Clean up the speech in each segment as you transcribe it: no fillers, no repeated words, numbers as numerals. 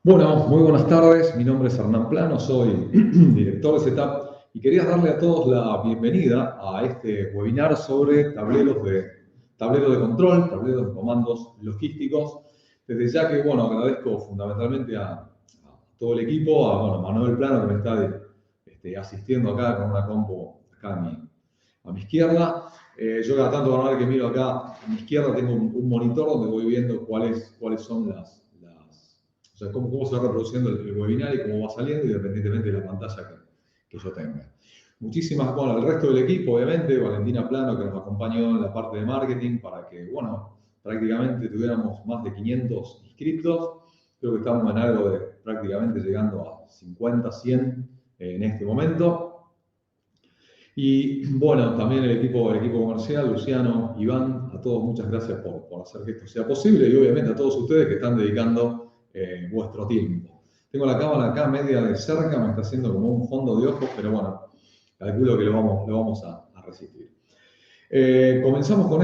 Bueno, muy buenas tardes. Mi nombre es Hernán Plano, soy director de Setup y quería darle a todos la bienvenida a este webinar sobre tableros de control, tableros de comandos logísticos. Desde ya que, bueno, agradezco fundamentalmente a todo el equipo, a Manuel Plano que me está asistiendo acá con una compu acá a mi izquierda. Yo cada tanto, van a ver que miro acá a mi izquierda, tengo un monitor donde voy viendo cuáles son o sea, cómo se va reproduciendo el webinar y cómo va saliendo, independientemente de la pantalla que yo tenga. Muchísimas, bueno, el resto del equipo, obviamente, Valentina Plano, que nos acompañó en la parte de marketing para que, bueno, prácticamente tuviéramos más de 500 inscriptos. Creo que estamos en algo de prácticamente llegando a 50, 100 en este momento. Y bueno, también el equipo comercial, Luciano, Iván, a todos muchas gracias por hacer que esto sea posible y obviamente a todos ustedes que están dedicando vuestro tiempo. Tengo la cámara acá media de cerca, me está haciendo como un fondo de ojos, pero bueno, calculo que lo vamos a resistir. Comenzamos con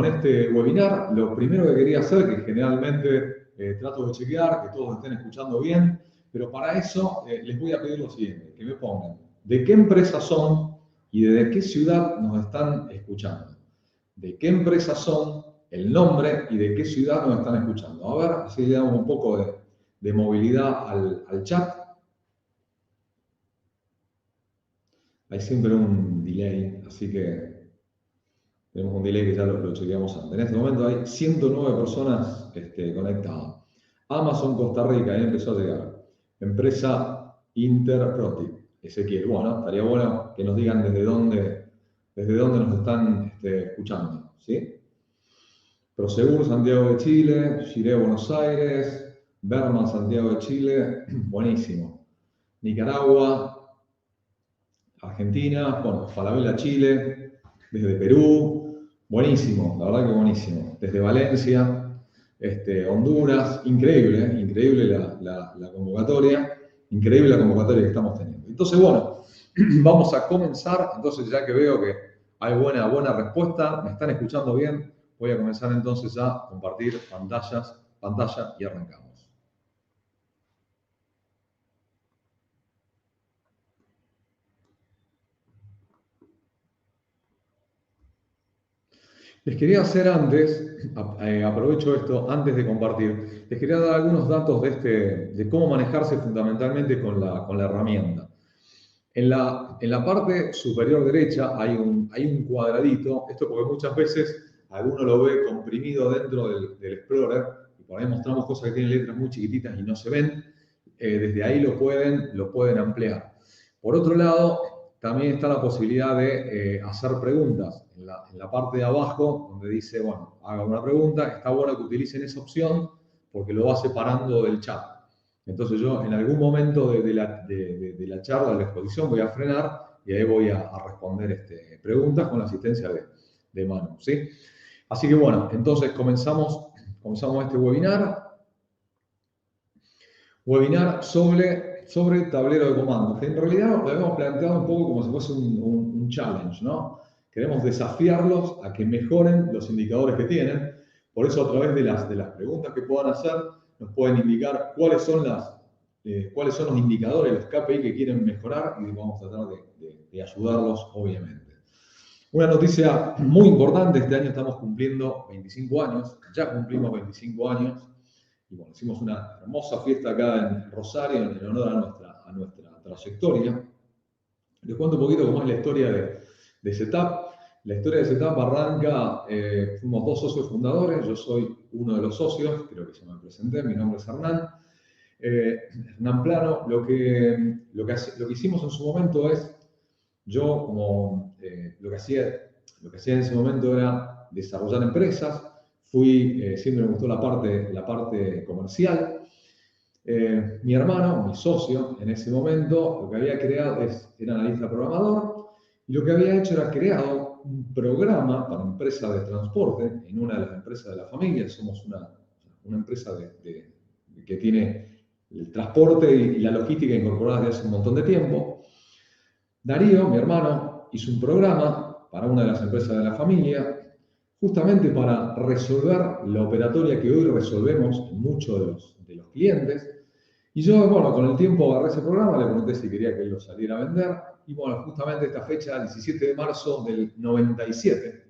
este webinar. Lo primero que quería hacer, que generalmente trato de chequear, que todos estén escuchando bien, pero para eso les voy a pedir lo siguiente, que me pongan de qué empresa son y de qué ciudad nos están escuchando. De qué empresa son, el nombre y de qué ciudad nos están escuchando. A ver, así le damos un poco de movilidad al chat. Hay siempre un delay, así que tenemos un delay que ya lo chequeamos antes. En este momento hay 109 personas conectadas. Amazon Costa Rica, ahí empezó a llegar. Empresa Interproti. Ezequiel, bueno, estaría bueno que nos digan desde dónde nos están escuchando, ¿sí? Prosegur, Santiago de Chile, Chile, Buenos Aires, Berman, Santiago de Chile, buenísimo. Nicaragua, Argentina, bueno, Falabella, Chile, desde Perú, buenísimo, la verdad que buenísimo. Desde Valencia, Honduras, increíble la convocatoria, increíble la convocatoria que estamos teniendo. Entonces, bueno, vamos a comenzar. Entonces, ya que veo que hay buena respuesta, me están escuchando bien, voy a comenzar entonces a compartir pantalla y arrancamos. Les quería hacer antes, aprovecho esto antes de compartir, les quería dar algunos datos de cómo manejarse fundamentalmente con la herramienta. En la parte superior derecha hay un cuadradito, esto porque muchas veces alguno lo ve comprimido dentro del Explorer, y por ahí mostramos cosas que tienen letras muy chiquititas y no se ven, desde ahí lo pueden ampliar. Por otro lado, también está la posibilidad de hacer preguntas. En la parte de abajo, donde dice, bueno, haga una pregunta, está bueno que utilicen esa opción porque lo va separando del chat. Entonces yo en algún momento de la charla, de la exposición, voy a frenar y ahí voy a responder preguntas con la asistencia de Manu, ¿sí? Así que bueno, entonces comenzamos este webinar. Webinar sobre tablero de comandos, que en realidad lo habíamos planteado un poco como si fuese un challenge, ¿no? Queremos desafiarlos a que mejoren los indicadores que tienen. Por eso, a través de las preguntas que puedan hacer, nos pueden indicar cuáles son los indicadores, los KPI que quieren mejorar y vamos a tratar de ayudarlos, obviamente. Una noticia muy importante, este año estamos cumpliendo 25 años, ya cumplimos 25 años, y bueno, hicimos una hermosa fiesta acá en Rosario en honor a nuestra trayectoria. Les cuento un poquito cómo es la historia de Setup. La historia de Setup arranca, fuimos dos socios fundadores, yo soy uno de los socios, creo que ya me presenté, mi nombre es Hernán. Hernán Plano, lo que hicimos en su momento es, yo como lo que hacía en ese momento era desarrollar empresas, siempre me gustó la parte comercial. Mi hermano, mi socio en ese momento, lo que había creado era analista programador, y lo que había hecho era creado un programa para empresa de transporte en una de las empresas de la familia. Somos una empresa que tiene el transporte y la logística incorporada desde hace un montón de tiempo. Darío, mi hermano, hizo un programa para una de las empresas de la familia, justamente para resolver la operatoria que hoy resolvemos en muchos de los clientes. Y yo, bueno, con el tiempo agarré ese programa, le pregunté si quería que él lo saliera a vender. Y bueno, justamente esta fecha, el 17 de marzo del 97,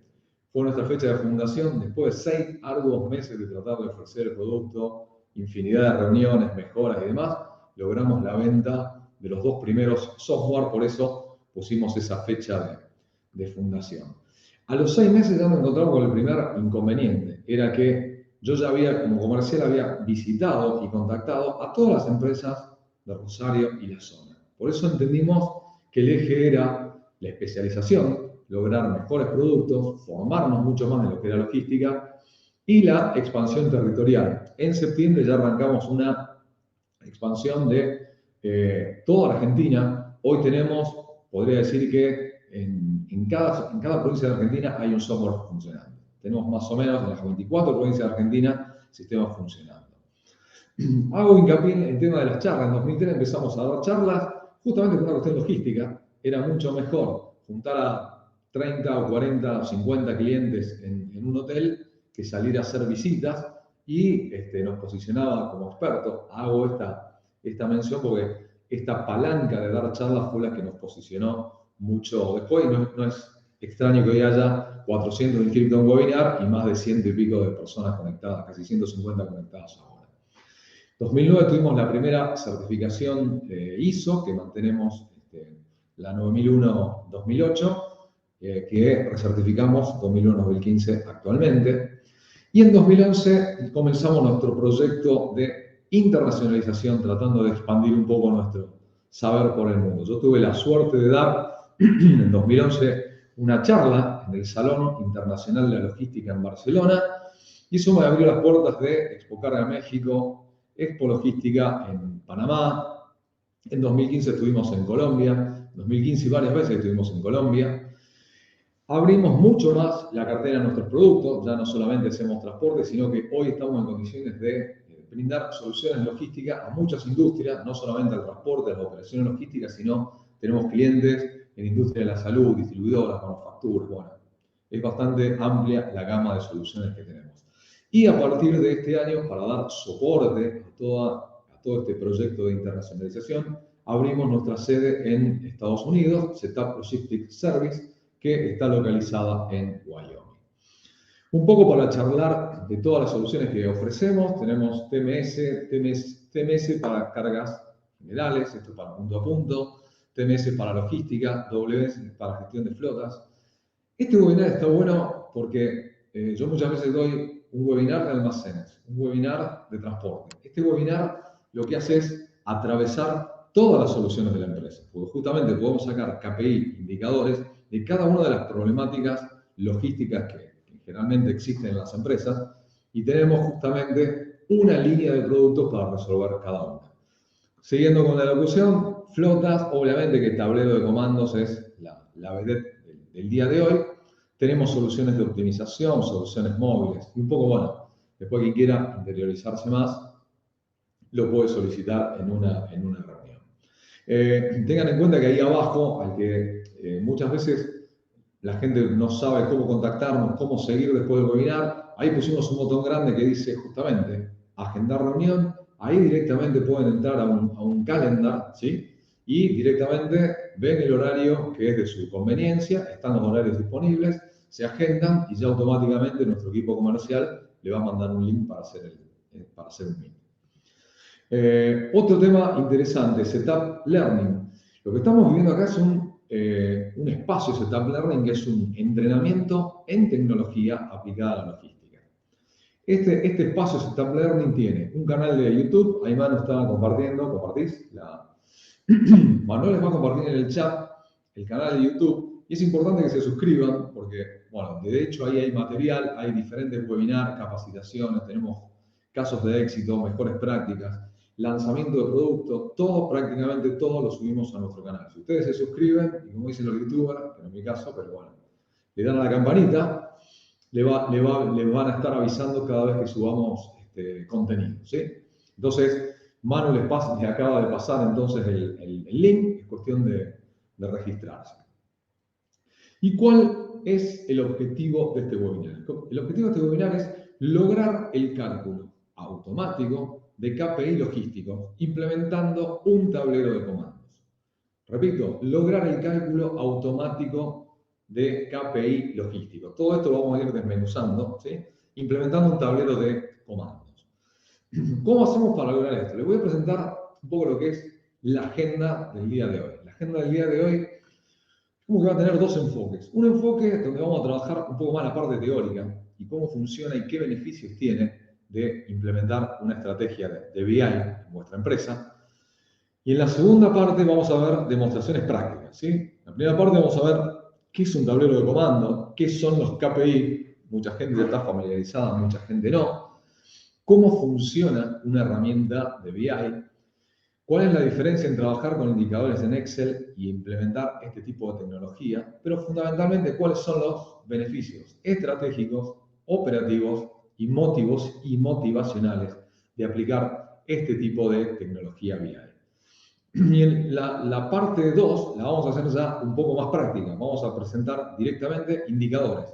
fue nuestra fecha de fundación. Después de 6 arduos meses de tratar de ofrecer el producto, infinidad de reuniones, mejoras y demás, logramos la venta de los 2 primeros software, por eso pusimos esa fecha de fundación. A los 6 meses ya nos encontramos con el primer inconveniente, era que yo ya había, como comercial, había visitado y contactado a todas las empresas de Rosario y la zona. Por eso entendimos que el eje era la especialización, lograr mejores productos, formarnos mucho más en lo que era logística y la expansión territorial. En septiembre ya arrancamos una expansión de toda la Argentina. Hoy tenemos, podría decir que en cada provincia de Argentina hay un software funcionando. Tenemos más o menos en las 24 provincias de Argentina sistemas funcionando. Hago hincapié en el tema de las charlas. En 2003 empezamos a dar charlas justamente por una cuestión logística. Era mucho mejor juntar a 30 o 40 o 50 clientes en un hotel que salir a hacer visitas y nos posicionaba como expertos. Hago esta mención porque esta palanca de dar charlas fue la que nos posicionó mucho después. No es extraño que hoy haya 400 inscritos en webinar y más de 100 y pico de personas conectadas, casi 150 conectadas ahora. En 2009 tuvimos la primera certificación ISO, que mantenemos la 9001-2008, que recertificamos 2001-2015 actualmente. Y en 2011 comenzamos nuestro proyecto de internacionalización, tratando de expandir un poco nuestro saber por el mundo. Yo tuve la suerte de dar en 2011 una charla en el Salón Internacional de la Logística en Barcelona, y eso me abrió las puertas de Expo Carga México, Expo Logística en Panamá. En 2015 estuvimos en Colombia, en 2015 y varias veces estuvimos en Colombia. Abrimos mucho más la cartera de nuestros productos, ya no solamente hacemos transporte, sino que hoy estamos en condiciones de brindar soluciones logísticas a muchas industrias, no solamente al transporte, a las operaciones logísticas, sino tenemos clientes en industria de la salud, distribuidoras, manufacturas. Bueno, es bastante amplia la gama de soluciones que tenemos. Y a partir de este año, para dar soporte a todo este proyecto de internacionalización, abrimos nuestra sede en Estados Unidos, Setup Logistics Service, que está localizada en Wyoming. Un poco para charlar de todas las soluciones que ofrecemos, tenemos TMS para cargas generales, esto para punto a punto, TMS para logística, WS para gestión de flotas. Este webinar está bueno porque yo muchas veces doy un webinar de almacenes, un webinar de transporte. Este webinar lo que hace es atravesar todas las soluciones de la empresa, porque justamente podemos sacar KPI, indicadores, de cada una de las problemáticas logísticas que generalmente existen en las empresas, y tenemos justamente una línea de productos para resolver cada una. Siguiendo con la locución, flotas, obviamente que tablero de comandos es la vedette del día de hoy. Tenemos soluciones de optimización, soluciones móviles, y un poco, bueno, después quien quiera interiorizarse más, lo puede solicitar en una reunión. Tengan en cuenta que ahí abajo, al que muchas veces la gente no sabe cómo contactarnos, cómo seguir después del webinar, ahí pusimos un botón grande que dice justamente agendar reunión. Ahí directamente pueden entrar a un calendar, ¿sí? Y directamente ven el horario que es de su conveniencia, están los horarios disponibles, se agendan y ya automáticamente nuestro equipo comercial le va a mandar un link para hacer un meeting. Otro tema interesante, Setup Learning. Lo que estamos viviendo acá es un espacio Setup Learning, que es un entrenamiento en tecnología aplicada a la logística. Este espacio Setup Learning tiene un canal de YouTube, ahí Manu está compartiendo, compartís. Manuel les va a compartir en el chat el canal de YouTube, y es importante que se suscriban porque, bueno, de hecho ahí hay material, hay diferentes webinars, capacitaciones, tenemos casos de éxito, mejores prácticas, lanzamiento de productos, prácticamente todo lo subimos a nuestro canal. Si ustedes se suscriben, y como dicen los youtubers, que no es mi caso, pero bueno, le dan a la campanita, les van a estar avisando cada vez que subamos contenido, ¿sí? Entonces, Manu les acaba de pasar entonces el link, es cuestión de registrarse. ¿Y cuál es el objetivo de este webinar? El objetivo de este webinar es lograr el cálculo automático de KPI logísticos, implementando un tablero de comandos. Repito, lograr el cálculo automático de KPI logístico. Todo esto lo vamos a ir desmenuzando, ¿sí? Implementando un tablero de comandos. ¿Cómo hacemos para lograr esto? Les voy a presentar un poco lo que es la agenda del día de hoy. La agenda del día de hoy como que va a tener dos enfoques. Un enfoque donde vamos a trabajar un poco más la parte teórica y cómo funciona y qué beneficios tiene de implementar una estrategia de BI en vuestra empresa. Y en la segunda parte vamos a ver demostraciones prácticas, ¿sí? En la primera parte vamos a ver qué es un tablero de comando, qué son los KPI, mucha gente está familiarizada, mucha gente no, cómo funciona una herramienta de BI, cuál es la diferencia en trabajar con indicadores en Excel y implementar este tipo de tecnología, pero fundamentalmente cuáles son los beneficios estratégicos, operativos y motivacionales de aplicar este tipo de tecnología BI. Y en la parte 2 la vamos a hacer ya un poco más práctica. Vamos a presentar directamente indicadores.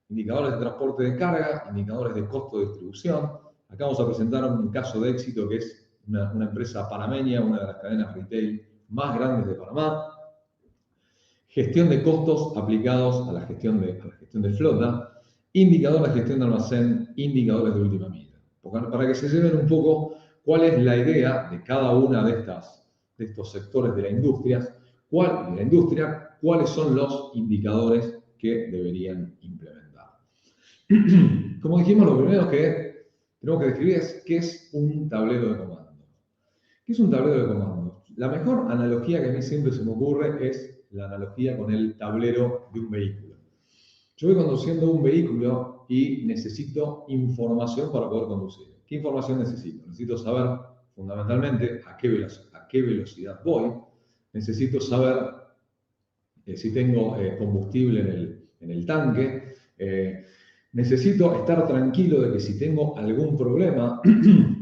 Indicadores de transporte de carga, indicadores de costo de distribución. Acá vamos a presentar un caso de éxito que es una empresa panameña, una de las cadenas retail más grandes de Panamá. Gestión de costos aplicados a la gestión de flota. Indicadores de gestión de almacén, indicadores de última milla. Para que se lleven un poco cuál es la idea de cada una de estos sectores de la industria, cuáles son los indicadores que deberían implementar. Como dijimos, lo primero que tenemos que describir es qué es un tablero de comandos. ¿Qué es un tablero de comandos? La mejor analogía que a mí siempre se me ocurre es la analogía con el tablero de un vehículo. Yo voy conduciendo un vehículo y necesito información para poder conducir. ¿Qué información necesito? Necesito saber fundamentalmente a qué velocidad voy. Necesito saber si tengo combustible en el tanque. Necesito estar tranquilo de que si tengo algún problema,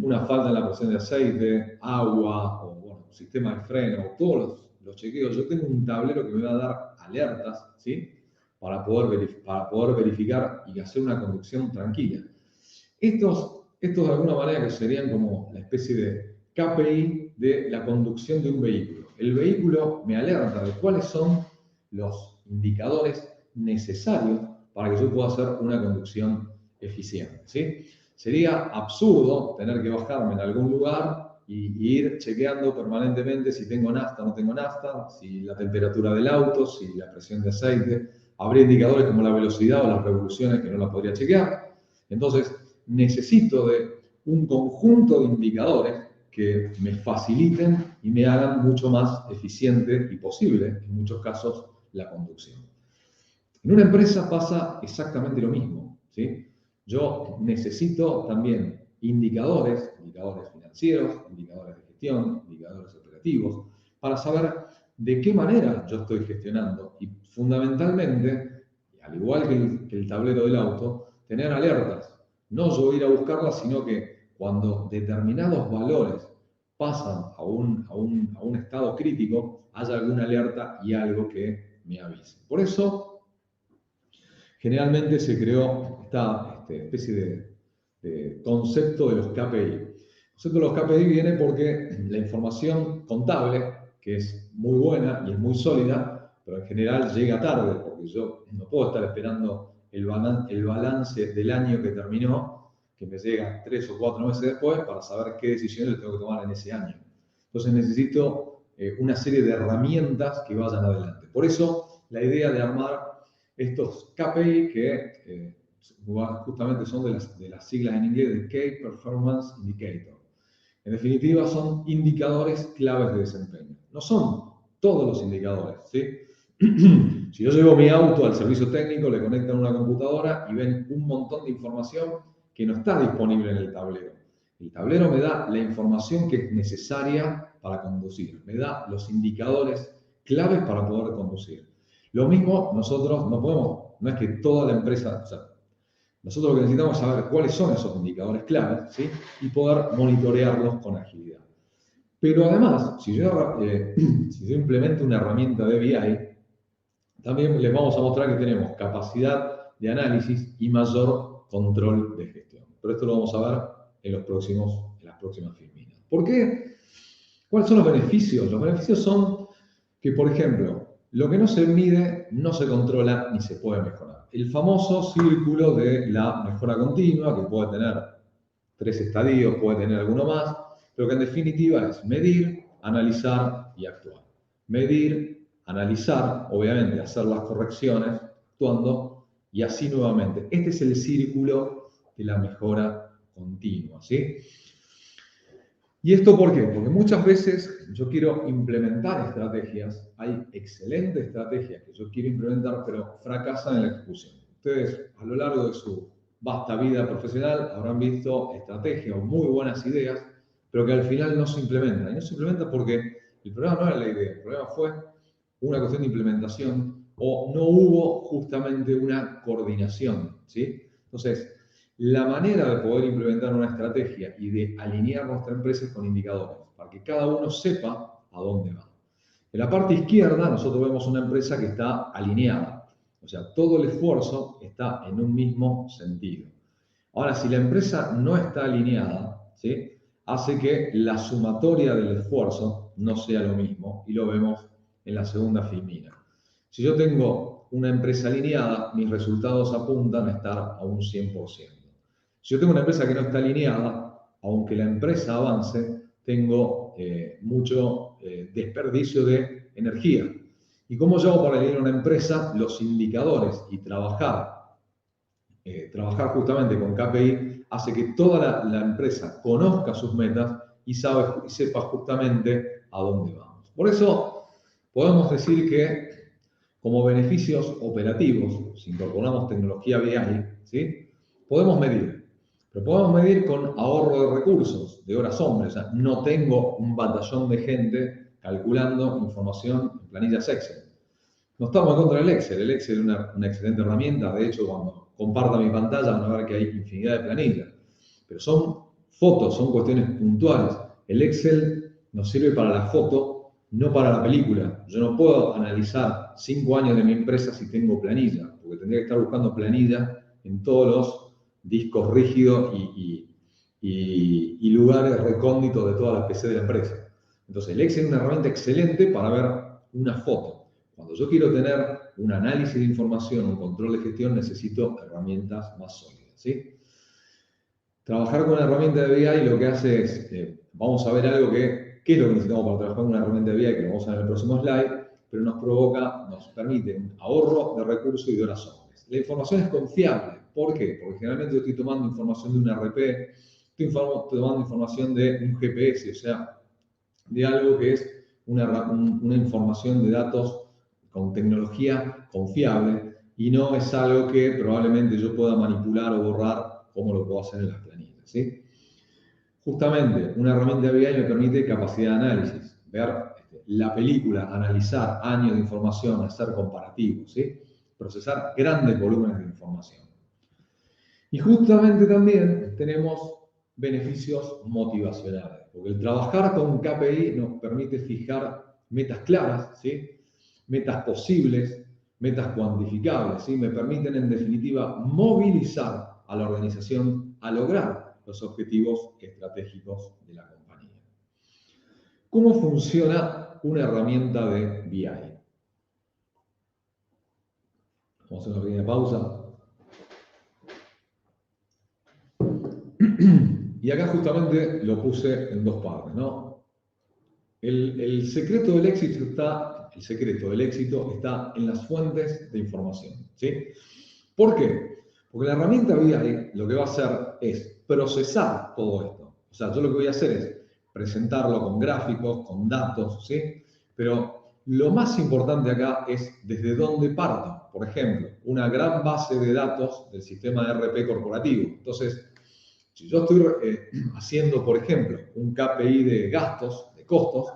una falta en la presión de aceite, agua o bueno, sistema de freno, todos los chequeos, yo tengo un tablero que me va a dar alertas, ¿sí? Para poder verificar y hacer una conducción tranquila. Estos de alguna manera que serían como la especie de KPI de la conducción de un vehículo. El vehículo me alerta de cuáles son los indicadores necesarios para que yo pueda hacer una conducción eficiente, ¿sí? Sería absurdo tener que bajarme en algún lugar y ir chequeando permanentemente si tengo nafta o no tengo nafta, si la temperatura del auto, si la presión de aceite. Habría indicadores como la velocidad o las revoluciones que no las podría chequear. Entonces, necesito de un conjunto de indicadores que me faciliten y me hagan mucho más eficiente y posible, en muchos casos, la conducción. En una empresa pasa exactamente lo mismo, ¿sí? Yo necesito también indicadores financieros, indicadores de gestión, indicadores operativos, para saber de qué manera yo estoy gestionando y fundamentalmente, al igual que el tablero del auto, tener alertas. No yo ir a buscarlas, sino que cuando determinados valores pasan a un estado crítico, haya alguna alerta y algo que me avise. Por eso, generalmente se creó esta especie de concepto de los KPI. El concepto de los KPI viene porque la información contable, que es muy buena y es muy sólida, pero en general llega tarde, porque yo no puedo estar esperando el balance del año que terminó, que me llega 3 o 4 meses después, para saber qué decisiones tengo que tomar en ese año. Entonces necesito una serie de herramientas que vayan adelante. Por eso la idea de armar estos KPI que justamente son de las siglas en inglés de Key Performance Indicator. En definitiva, son indicadores claves de desempeño. No son todos los indicadores, ¿sí? Si yo llevo mi auto al servicio técnico, le conectan una computadora y ven un montón de información que no está disponible en el tablero. El tablero me da la información que es necesaria para conducir, me da los indicadores claves para poder conducir. Lo mismo, nosotros no podemos, no es que toda la empresa, o sea, nosotros lo que necesitamos es saber cuáles son esos indicadores claves, ¿sí? Y poder monitorearlos con agilidad. Pero además, si yo implemento una herramienta de BI, también les vamos a mostrar que tenemos capacidad de análisis y mayor control de gestión. Pero esto lo vamos a ver en las próximas próximas Filminas. ¿Por qué? ¿Cuáles son los beneficios? Los beneficios son que, por ejemplo, lo que no se mide no se controla ni se puede mejorar. El famoso círculo de la mejora continua, que puede tener 3 estadios, puede tener alguno más, pero que en definitiva es medir, analizar y actuar. Medir, analizar, obviamente hacer las correcciones, actuando y así nuevamente. Este es el círculo de la mejora continua, ¿sí? ¿Y esto por qué? Porque muchas veces yo quiero implementar estrategias, hay excelentes estrategias que yo quiero implementar, pero fracasan en la ejecución. Ustedes a lo largo de su vasta vida profesional habrán visto estrategias o muy buenas ideas, pero que al final no se implementan. Y no se implementan porque el problema no era la idea, el problema fue una cuestión de implementación o no hubo justamente una coordinación, ¿sí? Entonces, la manera de poder implementar una estrategia y de alinear nuestra empresa es con indicadores, para que cada uno sepa a dónde va. En la parte izquierda nosotros vemos una empresa que está alineada, o sea, todo el esfuerzo está en un mismo sentido. Ahora, si la empresa no está alineada, ¿sí?, hace que la sumatoria del esfuerzo no sea lo mismo, y lo vemos en la segunda Filmina. Si yo tengo una empresa alineada, mis resultados apuntan a estar a un 100%. Si yo tengo una empresa que no está alineada, aunque la empresa avance, tengo mucho desperdicio de energía. ¿Y cómo yo hago para alinear una empresa? Los indicadores y trabajar justamente con KPI hace que toda la empresa conozca sus metas y sepa justamente a dónde vamos. Por eso podemos decir que como beneficios operativos, si incorporamos tecnología BI, ¿sí?, podemos medir. Pero podemos medir con ahorro de recursos, de horas hombre. O sea, no tengo un batallón de gente calculando información en planillas Excel. No estamos en contra del Excel. El Excel es una excelente herramienta. De hecho, cuando comparta mi pantalla van a ver que hay infinidad de planillas. Pero son fotos, son cuestiones puntuales. El Excel nos sirve para la foto, no para la película. Yo no puedo analizar 5 años de mi empresa si tengo planilla, porque tendría que estar buscando planilla en todos los discos rígidos y lugares recónditos de todas las PC de la empresa. Entonces, el Excel es una herramienta excelente para ver una foto. Cuando yo quiero tener un análisis de información, un control de gestión, necesito herramientas más sólidas, ¿sí? Trabajar con una herramienta de BI lo que hace es, vamos a ver algo qué es lo que necesitamos para trabajar con una herramienta de BI, que lo vamos a ver en el próximo slide, pero nos permite un ahorro de recursos y de horas hombres. La información es confiable. ¿Por qué? Porque generalmente yo estoy tomando información de un RP, estoy tomando información de un GPS, o sea, de algo que es una información de datos con tecnología confiable y no es algo que probablemente yo pueda manipular o borrar como lo puedo hacer en las planillas, ¿sí? Justamente, una herramienta de BI me permite capacidad de análisis, ver la película, analizar años de información, hacer comparativos, ¿sí?, procesar grandes volúmenes de información. Y justamente también tenemos beneficios motivacionales, porque el trabajar con KPI nos permite fijar metas claras, ¿sí?, metas posibles, metas cuantificables, ¿sí?, me permiten en definitiva movilizar a la organización a lograr los objetivos estratégicos de la compañía. ¿Cómo funciona una herramienta de BI? Vamos a hacer una pequeña pausa. Y acá justamente lo puse en 2 partes, ¿no? El secreto del éxito está en las fuentes de información, ¿sí? ¿Por qué? Porque la herramienta BI lo que va a hacer es procesar todo esto. O sea, yo lo que voy a hacer es presentarlo con gráficos, con datos, ¿sí? Pero lo más importante acá es desde dónde parto. Por ejemplo, una gran base de datos del sistema de ERP corporativo. Entonces, si yo estoy haciendo, por ejemplo, un KPI de gastos, de costos,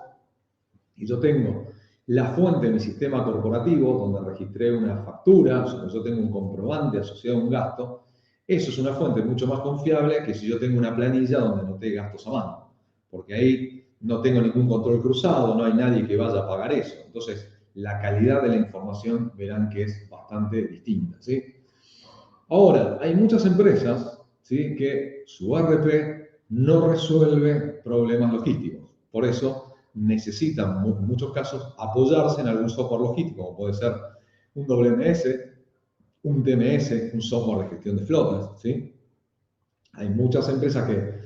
y yo tengo la fuente de mi sistema corporativo, donde registré una factura, yo tengo un comprobante asociado a un gasto, eso es una fuente mucho más confiable que si yo tengo una planilla donde anoté gastos a mano, porque ahí no tengo ningún control cruzado, no hay nadie que vaya a pagar eso. Entonces, la calidad de la información verán que es bastante distinta, ¿sí? Ahora, hay muchas empresas, ¿sí?, que su ERP no resuelve problemas logísticos. Por eso necesitan, en muchos casos, apoyarse en algún software logístico, como puede ser un WMS, un TMS, un software de gestión de flotas, ¿sí? Hay muchas empresas que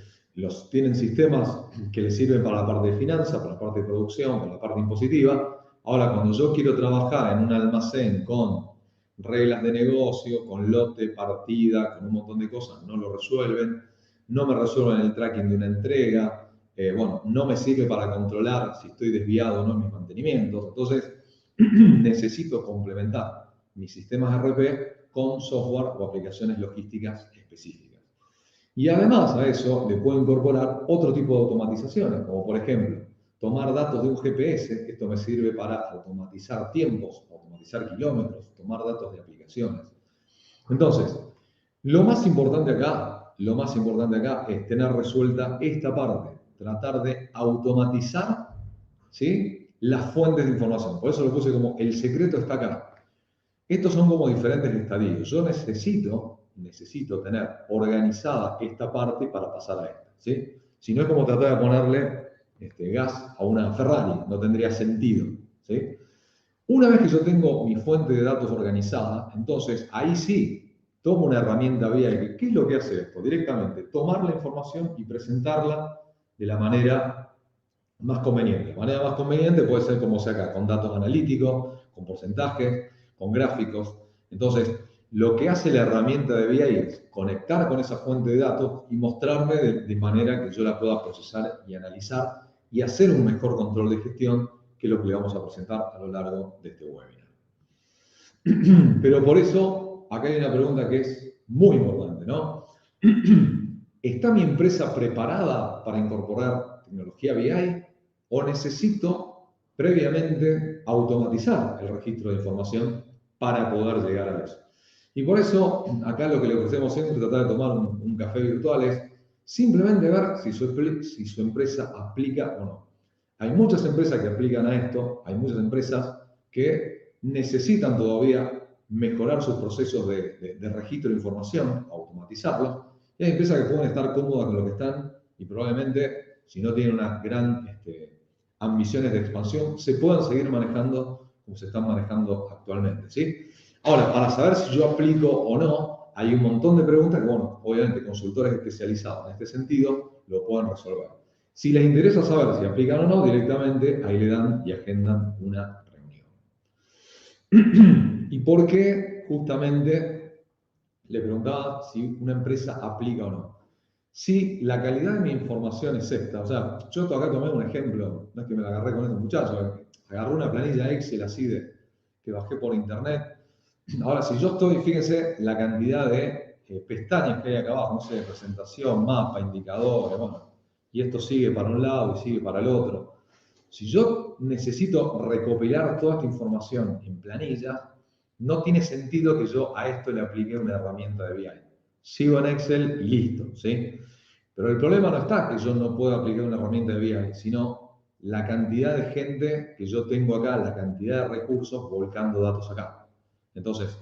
tienen sistemas que les sirven para la parte de finanzas, para la parte de producción, para la parte impositiva. Ahora, cuando yo quiero trabajar en un almacén con reglas de negocio, con lote, partida, con un montón de cosas, no lo resuelven. No me resuelven el tracking de una entrega. No me sirve para controlar si estoy desviado o no en mis mantenimientos. Entonces, necesito complementar mis sistemas RP con software o aplicaciones logísticas específicas. Y además a eso le puedo incorporar otro tipo de automatizaciones, como por ejemplo, tomar datos de un GPS, esto me sirve para automatizar tiempos, automatizar kilómetros, tomar datos de aplicaciones. Entonces, lo más importante acá es tener resuelta esta parte, tratar de automatizar, ¿sí?, las fuentes de información. Por eso lo puse como el secreto está acá. Estos son como diferentes estadios. Yo necesito tener organizada esta parte para pasar a esta, ¿sí? Si no es como tratar de ponerle gas a una Ferrari, no tendría sentido, ¿sí? Una vez que yo tengo mi fuente de datos organizada, entonces ahí sí tomo una herramienta BI. ¿Qué es lo que hace esto? Directamente tomar la información y presentarla de la manera más conveniente. La manera más conveniente puede ser como sea acá, con datos analíticos, con porcentajes, con gráficos. Entonces, lo que hace la herramienta de BI es conectar con esa fuente de datos y mostrarme de manera que yo la pueda procesar y analizar y hacer un mejor control de gestión, que es lo que le vamos a presentar a lo largo de este webinar. Pero por eso, acá hay una pregunta que es muy importante, ¿no? ¿Está mi empresa preparada para incorporar tecnología BI o necesito previamente automatizar el registro de información para poder llegar a eso? Y por eso, acá lo que le ofrecemos siempre es tratar de tomar un café virtual, es simplemente ver si su empresa aplica o no. Hay muchas empresas que aplican a esto, hay muchas empresas que necesitan todavía mejorar sus procesos de registro de información, automatizarlos, y hay empresas que pueden estar cómodas con lo que están y probablemente, si no tienen unas gran ambiciones de expansión, se puedan seguir manejando como se están manejando actualmente, ¿sí? Ahora, para saber si yo aplico o no, hay un montón de preguntas que, obviamente consultores especializados en este sentido lo pueden resolver. Si les interesa saber si aplican o no, directamente ahí le dan y agendan una reunión. ¿Y por qué justamente le preguntaba si una empresa aplica o no? Si la calidad de mi información es esta, o sea, yo acá tomé un ejemplo, no es que me la agarré con estos muchachos, agarré una planilla Excel así que bajé por internet. Ahora, si yo estoy, fíjense la cantidad de pestañas que hay acá abajo, no sé, presentación, mapa, indicadores, y esto sigue para un lado y sigue para el otro. Si yo necesito recopilar toda esta información en planillas, no tiene sentido que yo a esto le aplique una herramienta de BI. Sigo en Excel y listo, ¿sí? Pero el problema no está que yo no pueda aplicar una herramienta de BI, sino la cantidad de gente que yo tengo acá, la cantidad de recursos volcando datos acá. Entonces,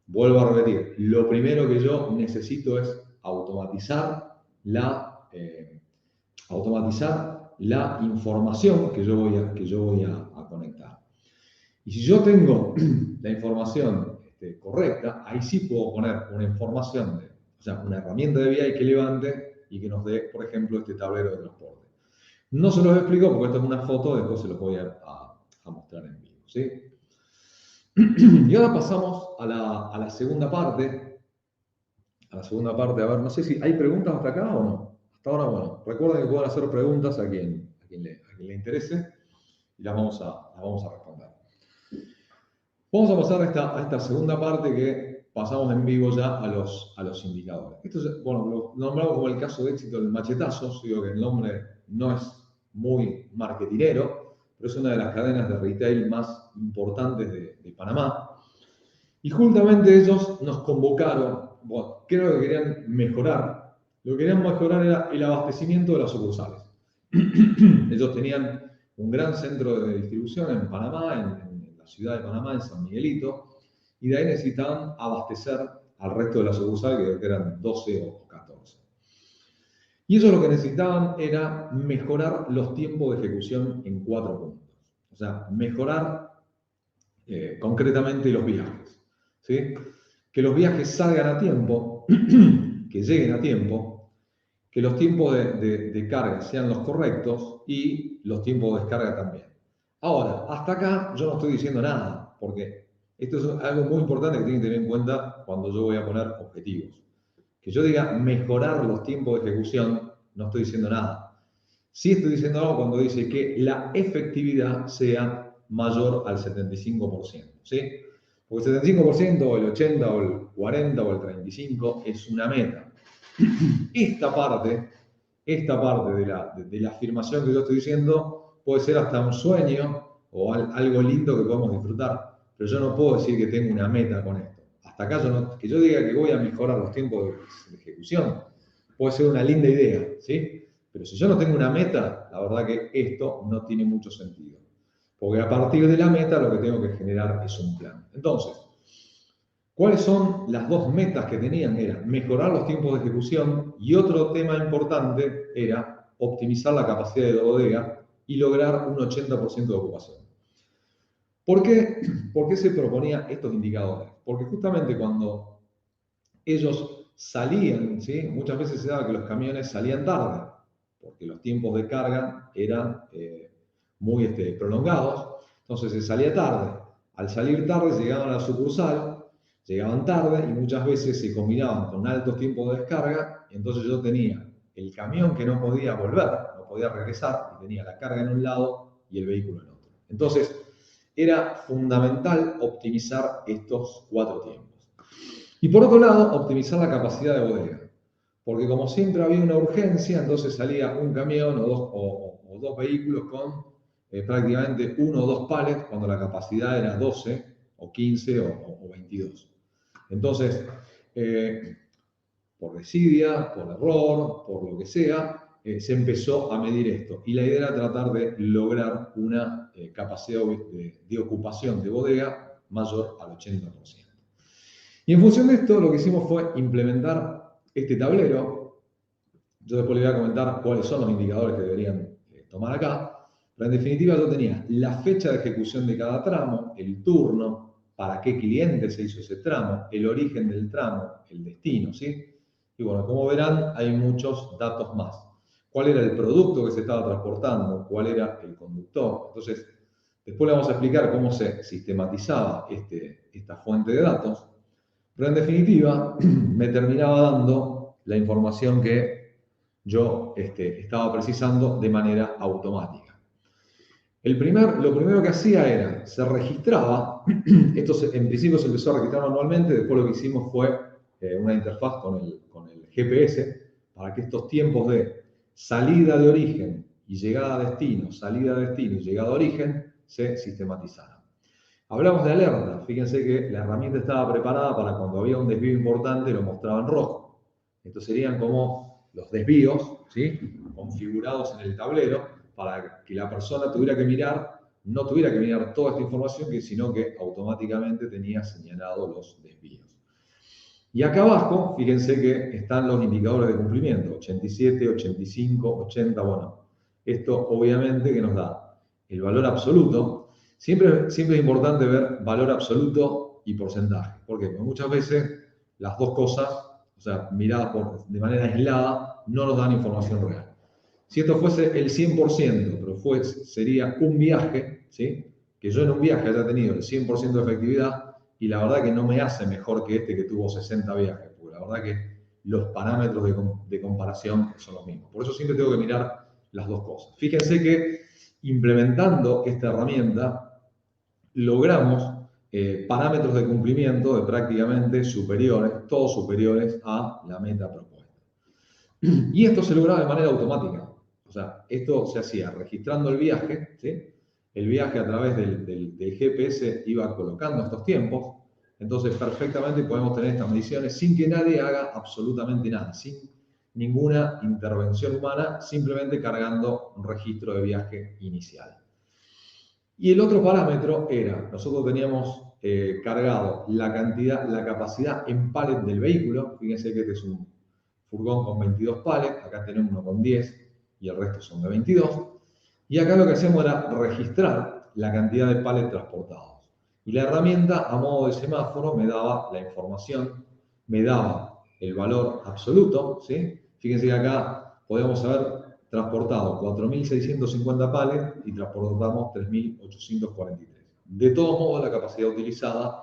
vuelvo a repetir, lo primero que yo necesito es automatizar la información que yo voy a conectar. Y si yo tengo la información correcta, ahí sí puedo poner una información, una herramienta de BI que levante y que nos dé, por ejemplo, este tablero de transporte. No se los explico porque esto es una foto, después se los voy a mostrar en vivo, ¿sí? Y ahora pasamos a la segunda parte. A ver, no sé si hay preguntas hasta acá o no. Hasta ahora, recuerden que pueden hacer preguntas a quien le interese y las vamos a responder. Vamos a pasar a esta segunda parte que pasamos en vivo ya a los indicadores. Esto es, lo nombramos como el caso de éxito del machetazo. Digo que el nombre no es muy marketinero, pero es una de las cadenas de retail más importantes de Panamá. Y justamente ellos nos convocaron, creo que querían mejorar. Lo que querían mejorar era el abastecimiento de las sucursales. Ellos tenían un gran centro de distribución en Panamá, en la ciudad de Panamá, en San Miguelito, y de ahí necesitaban abastecer al resto de las sucursales, que eran 12 o 14. Y ellos lo que necesitaban era mejorar los tiempos de ejecución en 4 puntos. O sea, mejorar concretamente los viajes. ¿Sí? Que los viajes salgan a tiempo, que lleguen a tiempo, que los tiempos de carga sean los correctos y los tiempos de descarga también. Ahora, hasta acá yo no estoy diciendo nada, porque esto es algo muy importante que tienen que tener en cuenta cuando yo voy a poner objetivos. Que yo diga mejorar los tiempos de ejecución, no estoy diciendo nada. Sí estoy diciendo algo cuando dice que la efectividad sea mayor al 75%. ¿Sí? Porque el 75% o el 80% o el 40% o el 35% es una meta. Esta parte de la afirmación que yo estoy diciendo puede ser hasta un sueño o algo lindo que podemos disfrutar, pero yo no puedo decir que tengo una meta con esto. Hasta acá que yo diga que voy a mejorar los tiempos de ejecución puede ser una linda idea, ¿sí? Pero si yo no tengo una meta, la verdad que esto no tiene mucho sentido. Porque a partir de la meta lo que tengo que generar es un plan. Entonces, ¿cuáles son las dos metas que tenían? Era mejorar los tiempos de ejecución y otro tema importante era optimizar la capacidad de bodega y lograr un 80% de ocupación. ¿Por qué se proponía estos indicadores? Porque justamente cuando ellos salían, ¿sí? Muchas veces se daba que los camiones salían tarde, porque los tiempos de carga eran muy prolongados, entonces se salía tarde. Al salir tarde llegaban a la sucursal, llegaban tarde y muchas veces se combinaban con altos tiempos de descarga, y entonces yo tenía el camión que no podía volver, no podía regresar, y tenía la carga en un lado y el vehículo en otro. Entonces, era fundamental optimizar estos 4 tiempos. Y por otro lado, optimizar la capacidad de bodega. Porque como siempre había una urgencia, entonces salía un camión o dos vehículos con prácticamente 1 o 2 pallets cuando la capacidad era 12 o 15 o 22. Entonces, por desidia, por error, por lo que sea, se empezó a medir esto. Y la idea era tratar de lograr una capacidad de ocupación de bodega mayor al 80%. Y en función de esto, lo que hicimos fue implementar este tablero. Yo después les voy a comentar cuáles son los indicadores que deberían tomar acá. Pero en definitiva yo tenía la fecha de ejecución de cada tramo, el turno, para qué cliente se hizo ese tramo, el origen del tramo, el destino, ¿sí? Y bueno, como verán, hay muchos datos más. ¿Cuál era el producto que se estaba transportando? ¿Cuál era el conductor? Entonces, después le vamos a explicar cómo se sistematizaba esta fuente de datos. Pero en definitiva, me terminaba dando la información que yo estaba precisando de manera automática. Lo primero que hacía era, se registraba, en principio se empezó a registrar manualmente, después lo que hicimos fue una interfaz con el GPS para que estos tiempos de salida de origen y llegada a destino, salida de destino y llegada a origen se sistematizaran. Hablamos de alerta. Fíjense que la herramienta estaba preparada para cuando había un desvío importante lo mostraba en rojo. Estos serían como los desvíos, ¿sí? Configurados en el tablero para que la persona no tuviera que mirar toda esta información, sino que automáticamente tenía señalado los desvíos. Y acá abajo, fíjense que están los indicadores de cumplimiento, 87, 85, 80, bueno. Esto obviamente que nos da el valor absoluto. Siempre es importante ver valor absoluto y porcentaje. ¿Por qué? Porque muchas veces las dos cosas, o sea, miradas de manera aislada, no nos dan información real. Si esto fuese el 100%, pero sería un viaje, ¿sí? Que yo en un viaje haya tenido el 100% de efectividad, y la verdad que no me hace mejor que que tuvo 60 viajes, porque la verdad que los parámetros de comparación son los mismos. Por eso siempre tengo que mirar las dos cosas. Fíjense que implementando esta herramienta logramos parámetros de cumplimiento de prácticamente todos superiores a la meta propuesta. Y esto se lograba de manera automática. O sea, esto se hacía registrando el viaje, ¿sí? El viaje a través del GPS iba colocando estos tiempos, entonces perfectamente podemos tener estas mediciones sin que nadie haga absolutamente nada, sin ninguna intervención humana, simplemente cargando un registro de viaje inicial. Y el otro parámetro era, nosotros teníamos cargado la capacidad en pallet del vehículo. Fíjense que este fue furgón con 22 palets, acá tenemos uno con 10 y el resto son de 22. Y acá lo que hacemos era registrar la cantidad de palets transportados. Y la herramienta, a modo de semáforo, me daba la información, me daba el valor absoluto, ¿sí? Fíjense que acá podemos haber transportado 4.650 palets y transportamos 3.843. De todos modos, la capacidad utilizada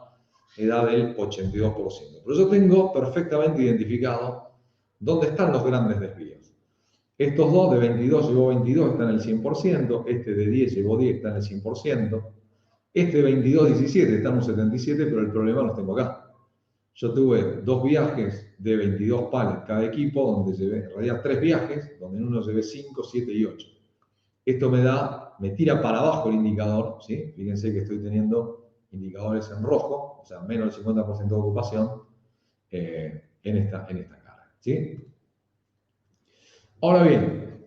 era del 82%. Pero yo tengo perfectamente identificado dónde están los grandes desvíos. Estos dos de 22 llevó 22, están en el 100%. Este de 10 llevó 10, está en el 100%. Este de 22, 17, está en un 77%, pero el problema lo tengo acá. Yo tuve 2 viajes de 22 palets cada equipo, donde llevé, en realidad 3 viajes, donde en uno llevé 5, 7 y 8. Esto me tira para abajo el indicador, ¿sí? Fíjense que estoy teniendo indicadores en rojo, o sea, menos del 50% de ocupación en esta carga, ¿sí? Ahora bien,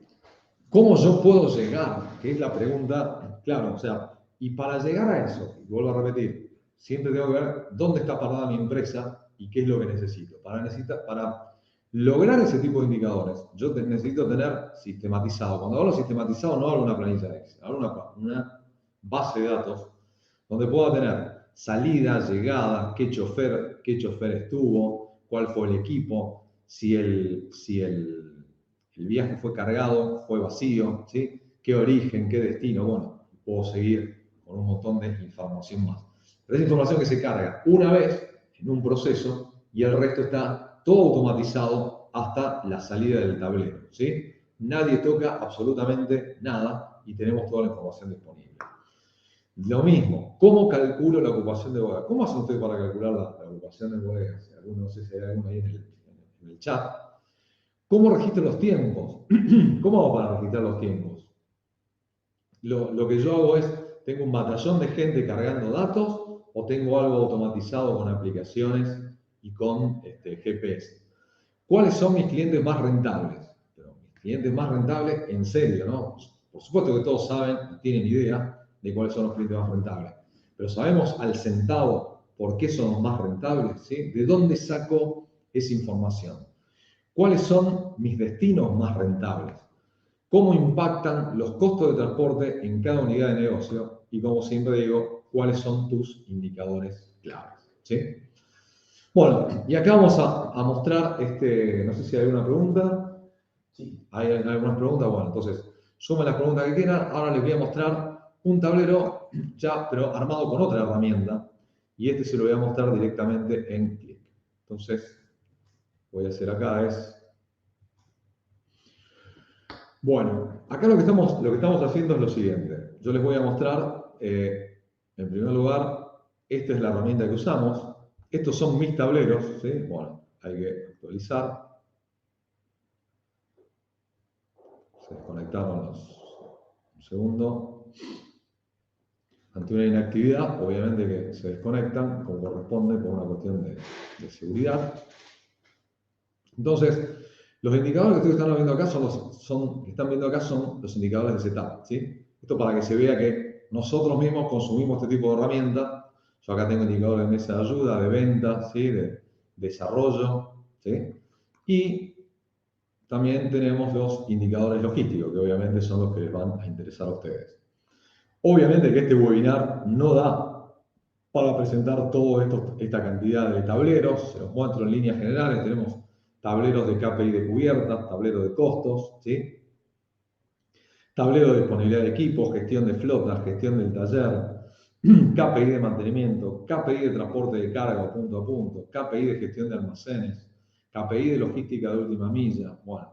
¿cómo yo puedo llegar? Que es la pregunta, claro, o sea, y para llegar a eso, vuelvo a repetir, siempre tengo que ver dónde está parada mi empresa y qué es lo que necesito. Para lograr ese tipo de indicadores, yo necesito tener sistematizado. Cuando hablo sistematizado, no hablo de una planilla de Excel, hablo de una base de datos donde pueda tener salida, llegada, qué chofer estuvo, cuál fue el equipo, si el viaje fue cargado, fue vacío, ¿sí? ¿Qué origen, qué destino? Bueno, puedo seguir con un montón de información más. Pero es información que se carga una vez en un proceso y el resto está todo automatizado hasta la salida del tablero, ¿sí? Nadie toca absolutamente nada y tenemos toda la información disponible. Lo mismo, ¿cómo calculo la ocupación de bodegas? ¿Cómo hacen ustedes para calcular la ocupación de bodegas? No sé si hay alguno ahí en el chat. ¿Cómo registro los tiempos? ¿Cómo hago para registrar los tiempos? Lo que yo hago es, tengo un batallón de gente cargando datos o tengo algo automatizado con aplicaciones y con GPS. ¿Cuáles son mis clientes más rentables? Pero mis clientes más rentables, en serio, ¿no? Por supuesto que todos saben, tienen idea de cuáles son los clientes más rentables. Pero sabemos al centavo por qué son los más rentables, ¿sí? ¿De dónde saco esa información? ¿Cuáles son mis destinos más rentables? ¿Cómo impactan los costos de transporte en cada unidad de negocio? Y como siempre digo, ¿cuáles son tus indicadores claves? ¿Sí? Bueno, y acá vamos a mostrar, no sé si hay alguna pregunta. Sí, hay algunas preguntas. Bueno, entonces, sumen las preguntas que quieran. Ahora les voy a mostrar un tablero ya, pero armado con otra herramienta. Y este se lo voy a mostrar directamente en Click. Entonces, voy a hacer acá es... Bueno, acá lo que estamos haciendo es lo siguiente. Yo les voy a mostrar, en primer lugar, esta es la herramienta que usamos. Estos son mis tableros, ¿sí? Bueno, hay que actualizar. Se desconectaron un segundo. Ante una inactividad, obviamente que se desconectan, como corresponde, por una cuestión de seguridad. Entonces, los indicadores que ustedes están viendo acá son los indicadores de setup, ¿sí? Esto para que se vea que nosotros mismos consumimos este tipo de herramientas. Yo acá tengo indicadores de mesa de ayuda, de ventas, ¿sí? De desarrollo, ¿sí? Y también tenemos los indicadores logísticos, que obviamente son los que les van a interesar a ustedes. Obviamente que este webinar no da para presentar toda esta cantidad de tableros. Se los muestro en líneas generales. Tenemos tableros de KPI de cubiertas, tableros de costos, ¿sí? Tablero de disponibilidad de equipos, gestión de flotas, gestión del taller, KPI de mantenimiento, KPI de transporte de carga punto a punto, KPI de gestión de almacenes, KPI de logística de última milla. Bueno,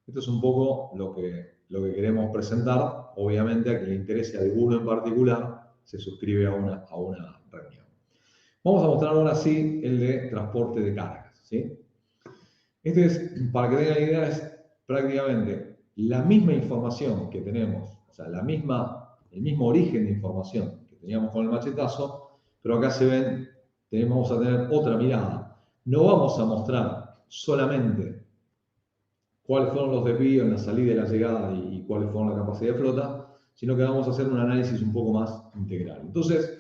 esto es un poco lo que queremos presentar. Obviamente a quien le interese alguno en particular se suscribe a una reunión. Vamos a mostrar ahora sí el de transporte de cargas, ¿sí? Este es, para que tengan idea, es prácticamente la misma información que tenemos, o sea, el mismo origen de información que teníamos con el machetazo, pero acá se ven, vamos a tener otra mirada. No vamos a mostrar solamente cuáles fueron los desvíos en la salida y la llegada y cuáles fueron la capacidad de flota, sino que vamos a hacer un análisis un poco más integral. Entonces,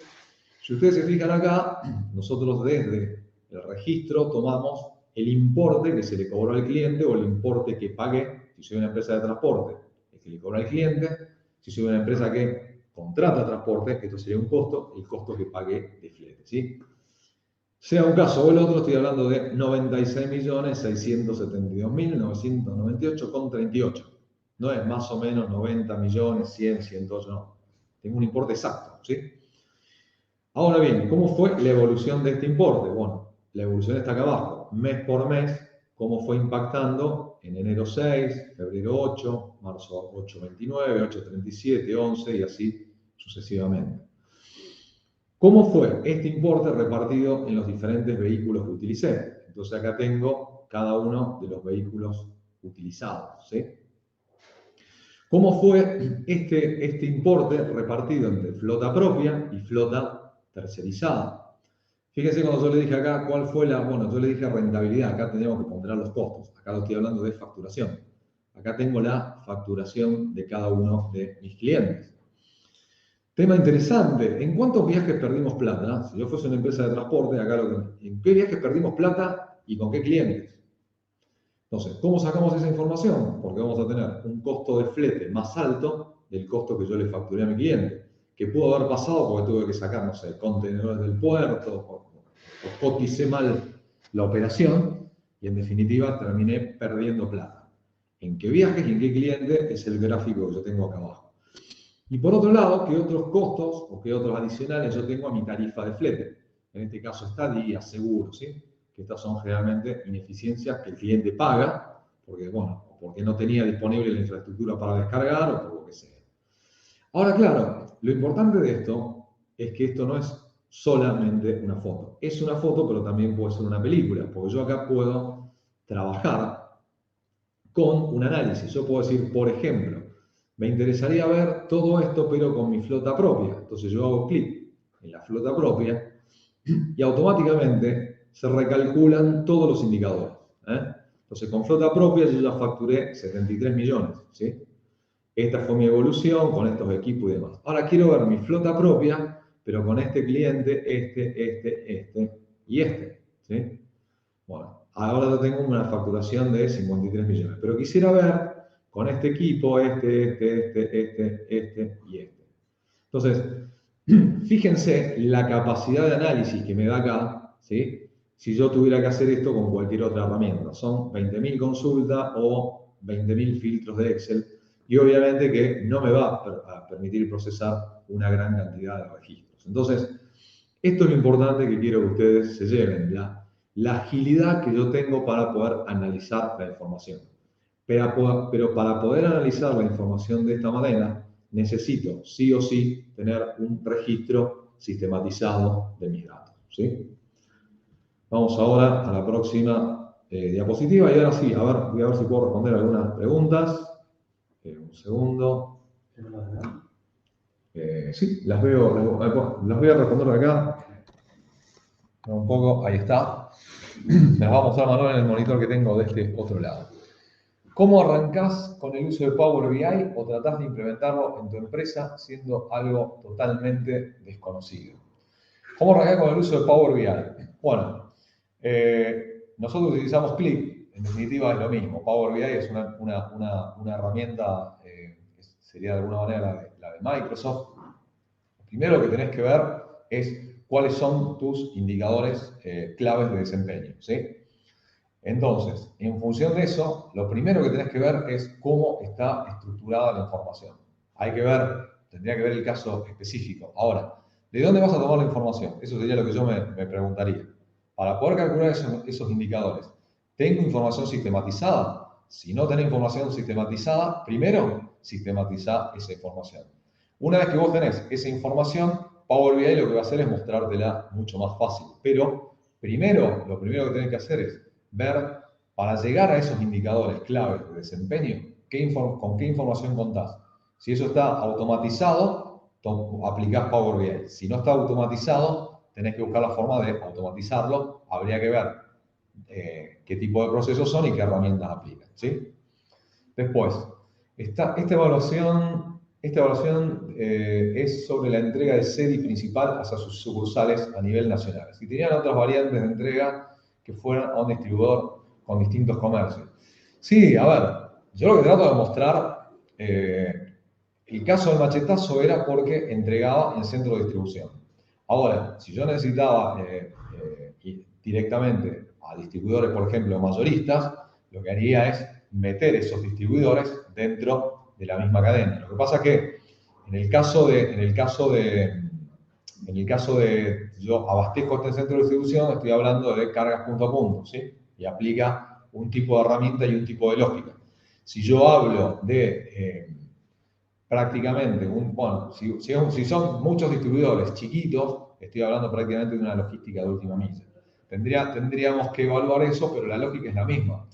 si ustedes se fijan acá, nosotros desde el registro tomamos el importe que se le cobró al cliente o el importe que pagué. Si soy una empresa de transporte, el que le cobra al cliente. Si soy una empresa que contrata transporte, esto sería un costo, el costo que pagué de flete, ¿sí? Sea un caso o el otro, estoy hablando de 96.672.998,38. No es más o menos 90 millones, 100, 108, no. Tengo un importe exacto, ¿sí? Ahora bien, ¿cómo fue la evolución de este importe? Bueno, la evolución está acá abajo, mes por mes, cómo fue impactando en enero 6, febrero 8, marzo 8.29, 8.37, 11 y así sucesivamente. ¿Cómo fue este importe repartido en los diferentes vehículos que utilicé? Entonces acá tengo cada uno de los vehículos utilizados, ¿sí? ¿Cómo fue este importe repartido entre flota propia y flota tercerizada? Fíjense cuando yo le dije acá cuál fue bueno, yo le dije rentabilidad, acá tenemos que ponderar los costos, acá lo estoy hablando de facturación. Acá tengo la facturación de cada uno de mis clientes. Tema interesante, ¿en cuántos viajes perdimos plata? Si yo fuese una empresa de transporte, acá ¿en qué viajes perdimos plata y con qué clientes? Entonces, ¿cómo sacamos esa información? Porque vamos a tener un costo de flete más alto del costo que yo le facturé a mi cliente, que pudo haber pasado porque tuve que sacar, no sé, contenedores del puerto, o coticé mal la operación y en definitiva terminé perdiendo plata. ¿En qué viajes y en qué cliente? Es el gráfico que yo tengo acá abajo. Y por otro lado, ¿qué otros costos o qué otros adicionales yo tengo a mi tarifa de flete? En este caso, estadía, seguro, ¿sí? Que estas son generalmente ineficiencias que el cliente paga, porque, bueno, porque no tenía disponible la infraestructura para descargar o por lo que sea. Ahora, claro, lo importante de esto es que esto no es solamente una foto. Es una foto, pero también puede ser una película, porque yo acá puedo trabajar con un análisis. Yo puedo decir, por ejemplo, me interesaría ver todo esto, pero con mi flota propia. Entonces yo hago clic en la flota propia y automáticamente se recalculan todos los indicadores. Entonces con flota propia yo ya facturé 73 millones. ¿Sí? Esta fue mi evolución con estos equipos y demás. Ahora quiero ver mi flota propia, pero con este cliente, este y este. ¿Sí? Bueno, ahora yo tengo una facturación de 53 millones, pero quisiera ver con este equipo, este y este. Entonces, fíjense la capacidad de análisis que me da acá, ¿sí? Si yo tuviera que hacer esto con cualquier otra herramienta. Son 20.000 consultas o 20.000 filtros de Excel y obviamente que no me va a permitir procesar una gran cantidad de registros. Entonces, esto es lo importante que quiero que ustedes se lleven, la agilidad que yo tengo para poder analizar la información. Pero para poder analizar la información de esta manera, necesito sí o sí tener un registro sistematizado de mis datos. ¿Sí? Vamos ahora a la próxima diapositiva y ahora sí, voy a ver si puedo responder algunas preguntas. Un segundo. Sí, las voy a responder de acá. Un poco, ahí está. Les vamos a mostrar, Manuel, en el monitor que tengo de este otro lado. ¿Cómo arrancás con el uso de Power BI o tratás de implementarlo en tu empresa siendo algo totalmente desconocido? ¿Cómo arrancás con el uso de Power BI? Bueno, nosotros utilizamos Click, en definitiva es lo mismo. Power BI es una herramienta que sería de alguna manera la de Microsoft. Lo primero que tenés que ver es cuáles son tus indicadores claves de desempeño, ¿sí? Entonces, en función de eso, lo primero que tenés que ver es cómo está estructurada la información. Tendría que ver el caso específico. Ahora, ¿de dónde vas a tomar la información? Eso sería lo que yo me preguntaría. Para poder calcular esos indicadores, ¿tengo información sistematizada? Si no tenés información sistematizada, primero sistematizá esa información. Una vez que vos tenés esa información, Power BI lo que va a hacer es mostrártela mucho más fácil. Pero lo primero que tenés que hacer es ver, para llegar a esos indicadores claves de desempeño, con qué información contás. Si eso está automatizado, aplicás Power BI. Si no está automatizado, tenés que buscar la forma de automatizarlo. Habría que ver qué tipo de procesos son y qué herramientas aplican. ¿Sí? Después, esta evaluación es sobre la entrega del CEDI principal hacia sus sucursales a nivel nacional. Si tenían otras variantes de entrega, que fueran a un distribuidor con distintos comercios. Sí, a ver, yo lo que trato de mostrar, el caso del machetazo era porque entregaba en centro de distribución. Ahora, si yo necesitaba ir directamente a distribuidores, por ejemplo, mayoristas, lo que haría es meter esos distribuidores dentro de la misma cadena. Lo que pasa es que en el caso de yo abastezco este centro de distribución, estoy hablando de cargas punto a punto, ¿sí? Y aplica un tipo de herramienta y un tipo de lógica. Si yo hablo de prácticamente, si son muchos distribuidores chiquitos, estoy hablando prácticamente de una logística de última milla. Tendríamos que evaluar eso, pero la lógica es la misma.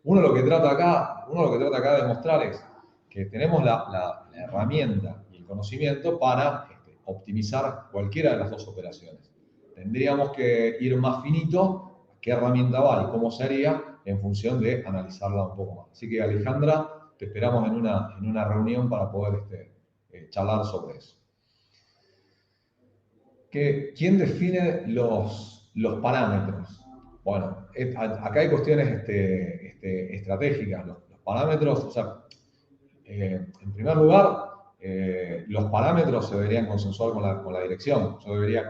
Uno lo que trata acá de mostrar es que tenemos la herramienta y el conocimiento para optimizar cualquiera de las dos operaciones. Tendríamos que ir más finito, qué herramienta va y cómo se haría en función de analizarla un poco más. Así que, Alejandra, te esperamos en una reunión para poder charlar sobre eso. ¿Quién define los parámetros? Bueno, acá hay cuestiones estratégicas. Los parámetros, o sea, en primer lugar, los parámetros se deberían consensuar con la dirección. Yo debería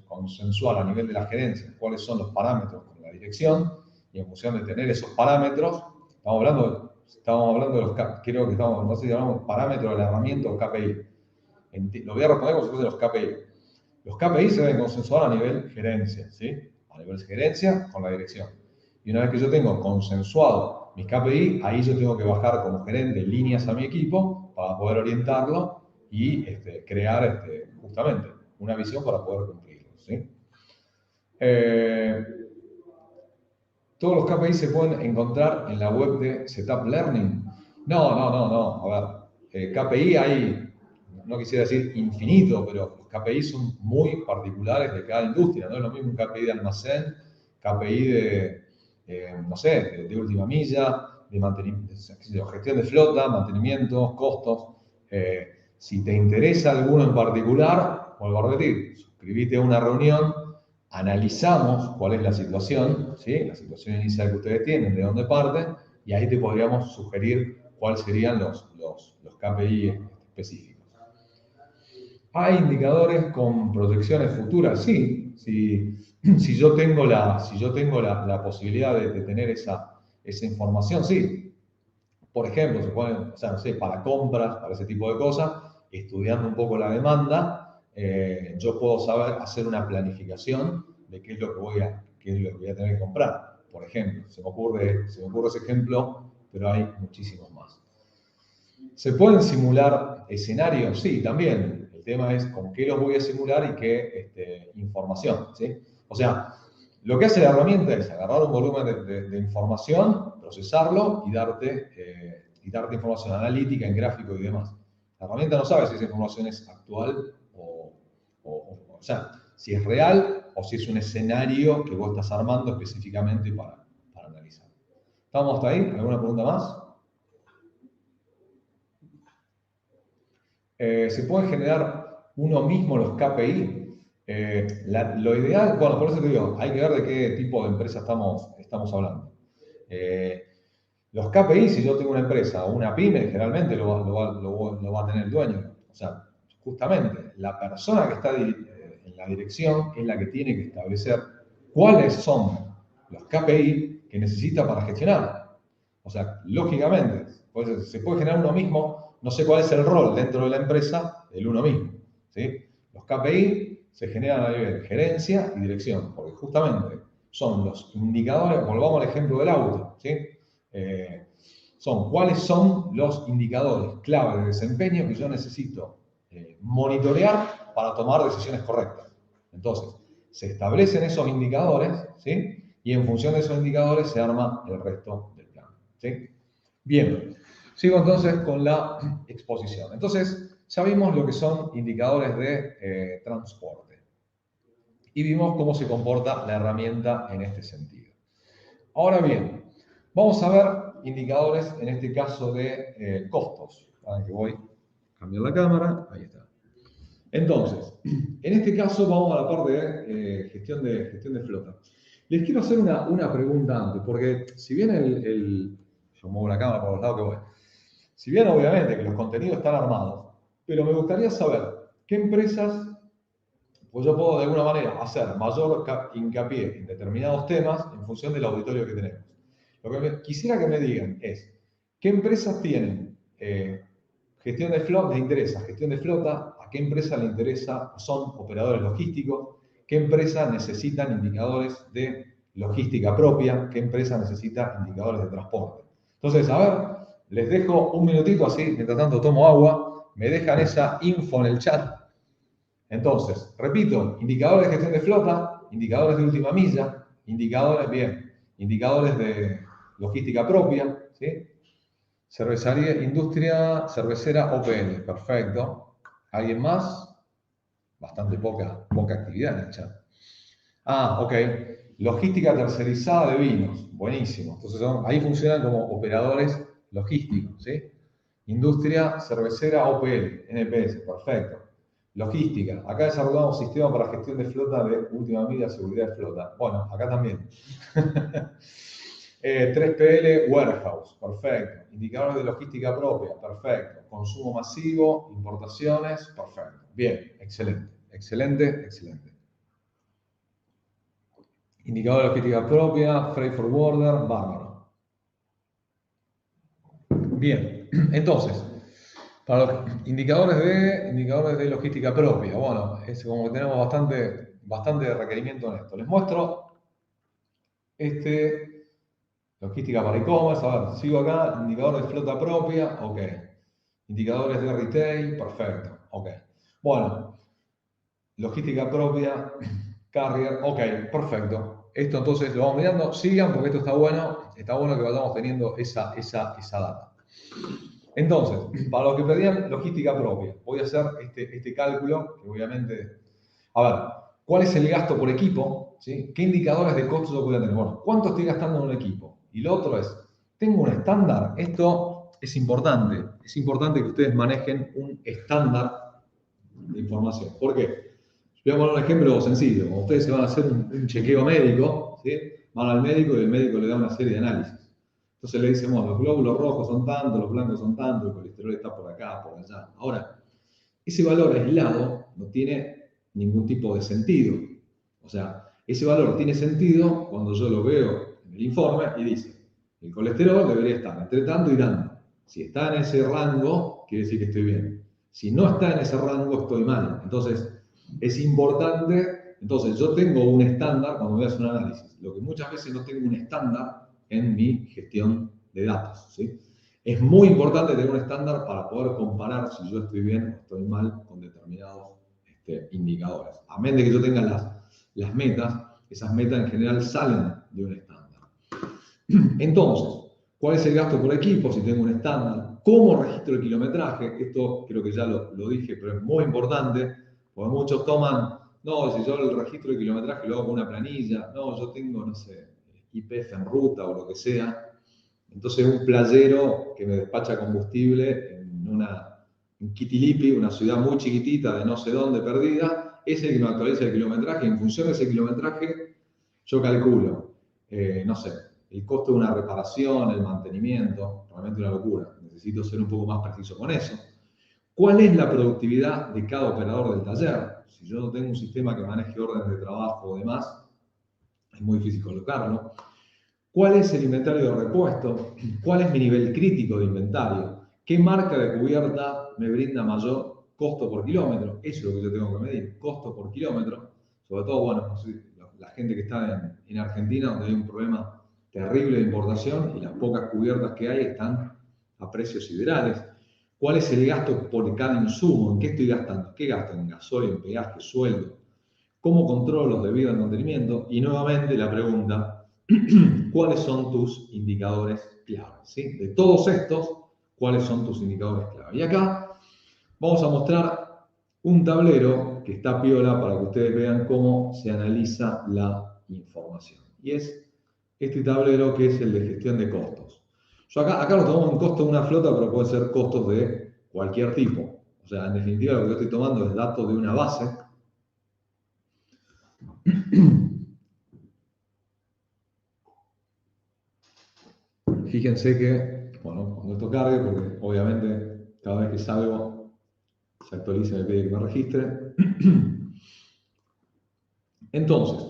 consensuar a nivel de la gerencia cuáles son los parámetros con la dirección y en función de tener esos parámetros, estamos hablando de los, creo que estamos, no sé si llamamos parámetros de la herramienta o KPI. Lo voy a responder como si fuesen los KPI. Los KPI se deben consensuar a nivel gerencia, ¿sí? A nivel gerencia con la dirección. Y una vez que yo tengo consensuado mis KPI, ahí yo tengo que bajar como gerente líneas a mi equipo para poder orientarlo y crear justamente una visión para poder cumplirlo, ¿sí? Todos los KPI se pueden encontrar en la web de Setup Learning. No. A ver, KPI hay, no quisiera decir infinito, pero los KPI son muy particulares de cada industria. No es lo mismo un KPI de almacén, KPI no sé, de última milla, de mantenimiento, gestión de flota, mantenimientos, costos. Si te interesa alguno en particular, vuelvo a repetir, suscríbete a una reunión, analizamos cuál es la situación, ¿sí? La situación inicial que ustedes tienen, de dónde parten, y ahí te podríamos sugerir cuáles serían los KPI específicos. ¿Hay indicadores con proyecciones futuras? Sí. Si yo tengo la posibilidad de tener esa información, sí. Por ejemplo, se pueden, o sea, no sé, para compras, para ese tipo de cosas, estudiando un poco la demanda, yo puedo hacer una planificación de qué es lo que voy a tener que comprar. Por ejemplo, se me ocurre ese ejemplo, pero hay muchísimos más. ¿Se pueden simular escenarios? Sí, también. El tema es con qué los voy a simular y qué información, ¿sí? O sea, lo que hace la herramienta es agarrar un volumen de información, procesarlo y darte información analítica en gráfico y demás. La herramienta no sabe si esa información es actual o sea, si es real o si es un escenario que vos estás armando específicamente para analizar. ¿Estamos hasta ahí? ¿Alguna pregunta más? ¿Se puede generar uno mismo los KPI? Lo ideal, bueno, por eso te digo, hay que ver de qué tipo de empresa estamos hablando. Los KPI, si yo tengo una empresa o una pyme, generalmente lo va a tener el dueño. O sea, justamente, la persona que está en la dirección es la que tiene que establecer cuáles son los KPI que necesita para gestionar. O sea, lógicamente, pues, se puede generar uno mismo. No sé cuál es el rol dentro de la empresa del uno mismo, ¿sí? Los KPI se generan a nivel de gerencia y dirección, porque justamente son los indicadores, volvamos al ejemplo del auto, ¿sí? Son cuáles son los indicadores clave de desempeño que yo necesito monitorear para tomar decisiones correctas. Entonces, se establecen esos indicadores, ¿sí? Y en función de esos indicadores se arma el resto del plan, ¿sí? Bien. Sigo entonces con la exposición. Entonces, ya vimos lo que son indicadores de transporte y vimos cómo se comporta la herramienta en este sentido. Ahora bien, vamos a ver indicadores, en este caso de costos. Que voy a cambiar la cámara, ahí está. Entonces, en este caso vamos a la parte de gestión de flota. Les quiero hacer una pregunta antes, porque si bien yo muevo la cámara por los lados que voy, si bien obviamente que los contenidos están armados, pero me gustaría saber qué empresas, pues yo puedo de alguna manera hacer mayor hincapié en determinados temas en función del auditorio que tenemos. Lo que quisiera que me digan es, ¿qué empresas tienen gestión de flota, les interesa gestión de flota? ¿A qué empresa le interesa? ¿Son operadores logísticos? ¿Qué empresas necesitan indicadores de logística propia? ¿Qué empresa necesita indicadores de transporte? Entonces, a ver, les dejo un minutito así, mientras tanto tomo agua, me dejan esa info en el chat. Entonces, repito, indicadores de gestión de flota, indicadores de última milla, indicadores, bien, indicadores de logística propia, ¿sí? Cervecería, industria cervecera OPL, perfecto. ¿Alguien más? Bastante poca actividad en el chat. Ah, ok. Logística tercerizada de vinos, buenísimo. Entonces ahí funcionan como operadores logísticos, ¿sí? Industria cervecera OPL, NPS, perfecto. Logística, acá desarrollamos sistema para gestión de flota de última milla, seguridad de flota. Bueno, acá también. 3PL Warehouse, perfecto. Indicadores de logística propia, perfecto. Consumo masivo, importaciones, perfecto. Bien, excelente, excelente, excelente. Indicador de logística propia, freight forwarder, bárbaro. Bien, entonces, para los indicadores de logística propia, bueno, es como que tenemos bastante requerimiento en esto. Les muestro logística para e-commerce, a ver, sigo acá, indicador de flota propia, ok. Indicadores de retail, perfecto, ok. Bueno, logística propia, carrier, ok, perfecto. Esto entonces lo vamos mirando, sigan porque esto está bueno que vayamos teniendo esa data. Entonces, para los que pedían logística propia, voy a hacer este cálculo, que obviamente, a ver, ¿cuál es el gasto por equipo? ¿Sí? ¿Qué indicadores de costo yo voy a tener? Bueno, ¿cuánto estoy gastando en un equipo? Y lo otro es, ¿tengo un estándar? Esto es importante que ustedes manejen un estándar de información. ¿Por qué? Voy a poner un ejemplo sencillo. Cuando ustedes se van a hacer un chequeo médico, ¿sí? Van al médico y el médico le da una serie de análisis. Entonces le dicen, bueno, los glóbulos rojos son tanto, los blancos son tanto, el colesterol está por acá, por allá. Ahora, ese valor aislado no tiene ningún tipo de sentido. O sea, ese valor tiene sentido cuando yo lo veo en el informe y dice, el colesterol debería estar entre tanto y tanto. Si está en ese rango, quiere decir que estoy bien. Si no está en ese rango, estoy mal. Entonces, es importante, entonces yo tengo un estándar cuando voy a hacer un análisis. Lo que muchas veces no tengo un estándar en mi gestión de datos, ¿sí? Es muy importante tener un estándar para poder comparar si yo estoy bien o estoy mal con determinados indicadores. A menos de que yo tenga las metas, esas metas en general salen de un estándar. Entonces, ¿cuál es el gasto por equipo si tengo un estándar? ¿Cómo registro el kilometraje? Esto creo que ya lo dije, pero es muy importante, porque muchos toman, no, si yo el registro de kilometraje lo hago con una planilla, no, yo tengo, no sé, IPF en ruta o lo que sea. Entonces un playero que me despacha combustible en Kitilipi, una ciudad muy chiquitita de no sé dónde perdida, es el que me actualiza el kilometraje. En función de ese kilometraje, yo calculo, no sé, el costo de una reparación, el mantenimiento, realmente una locura. Necesito ser un poco más preciso con eso. ¿Cuál es la productividad de cada operador del taller? Si yo no tengo un sistema que maneje órdenes de trabajo o demás, es muy difícil colocarlo. ¿Cuál es el inventario de repuesto? ¿Cuál es mi nivel crítico de inventario? ¿Qué marca de cubierta me brinda mayor costo por kilómetro? Eso es lo que yo tengo que medir, costo por kilómetro. Sobre todo, bueno, la gente que está en Argentina, donde hay un problema terrible de importación y las pocas cubiertas que hay están a precios siderales. ¿Cuál es el gasto por cada insumo? ¿En qué estoy gastando? ¿Qué gasto? ¿En gasoil, en peaje, sueldo? ¿Cómo controlo los debidos al mantenimiento? Y nuevamente la pregunta, ¿cuáles son tus indicadores clave? ¿Sí? De todos estos, ¿cuáles son tus indicadores clave? Y acá vamos a mostrar un tablero que está piola para que ustedes vean cómo se analiza la información. Y es este tablero que es el de gestión de costos. Yo acá lo tomo en costo de una flota, pero puede ser costos de cualquier tipo. O sea, en definitiva lo que yo estoy tomando es datos de una base fíjense que, bueno, cuando esto cargue, porque obviamente cada vez que salgo se actualiza y me pide que me registre. Entonces,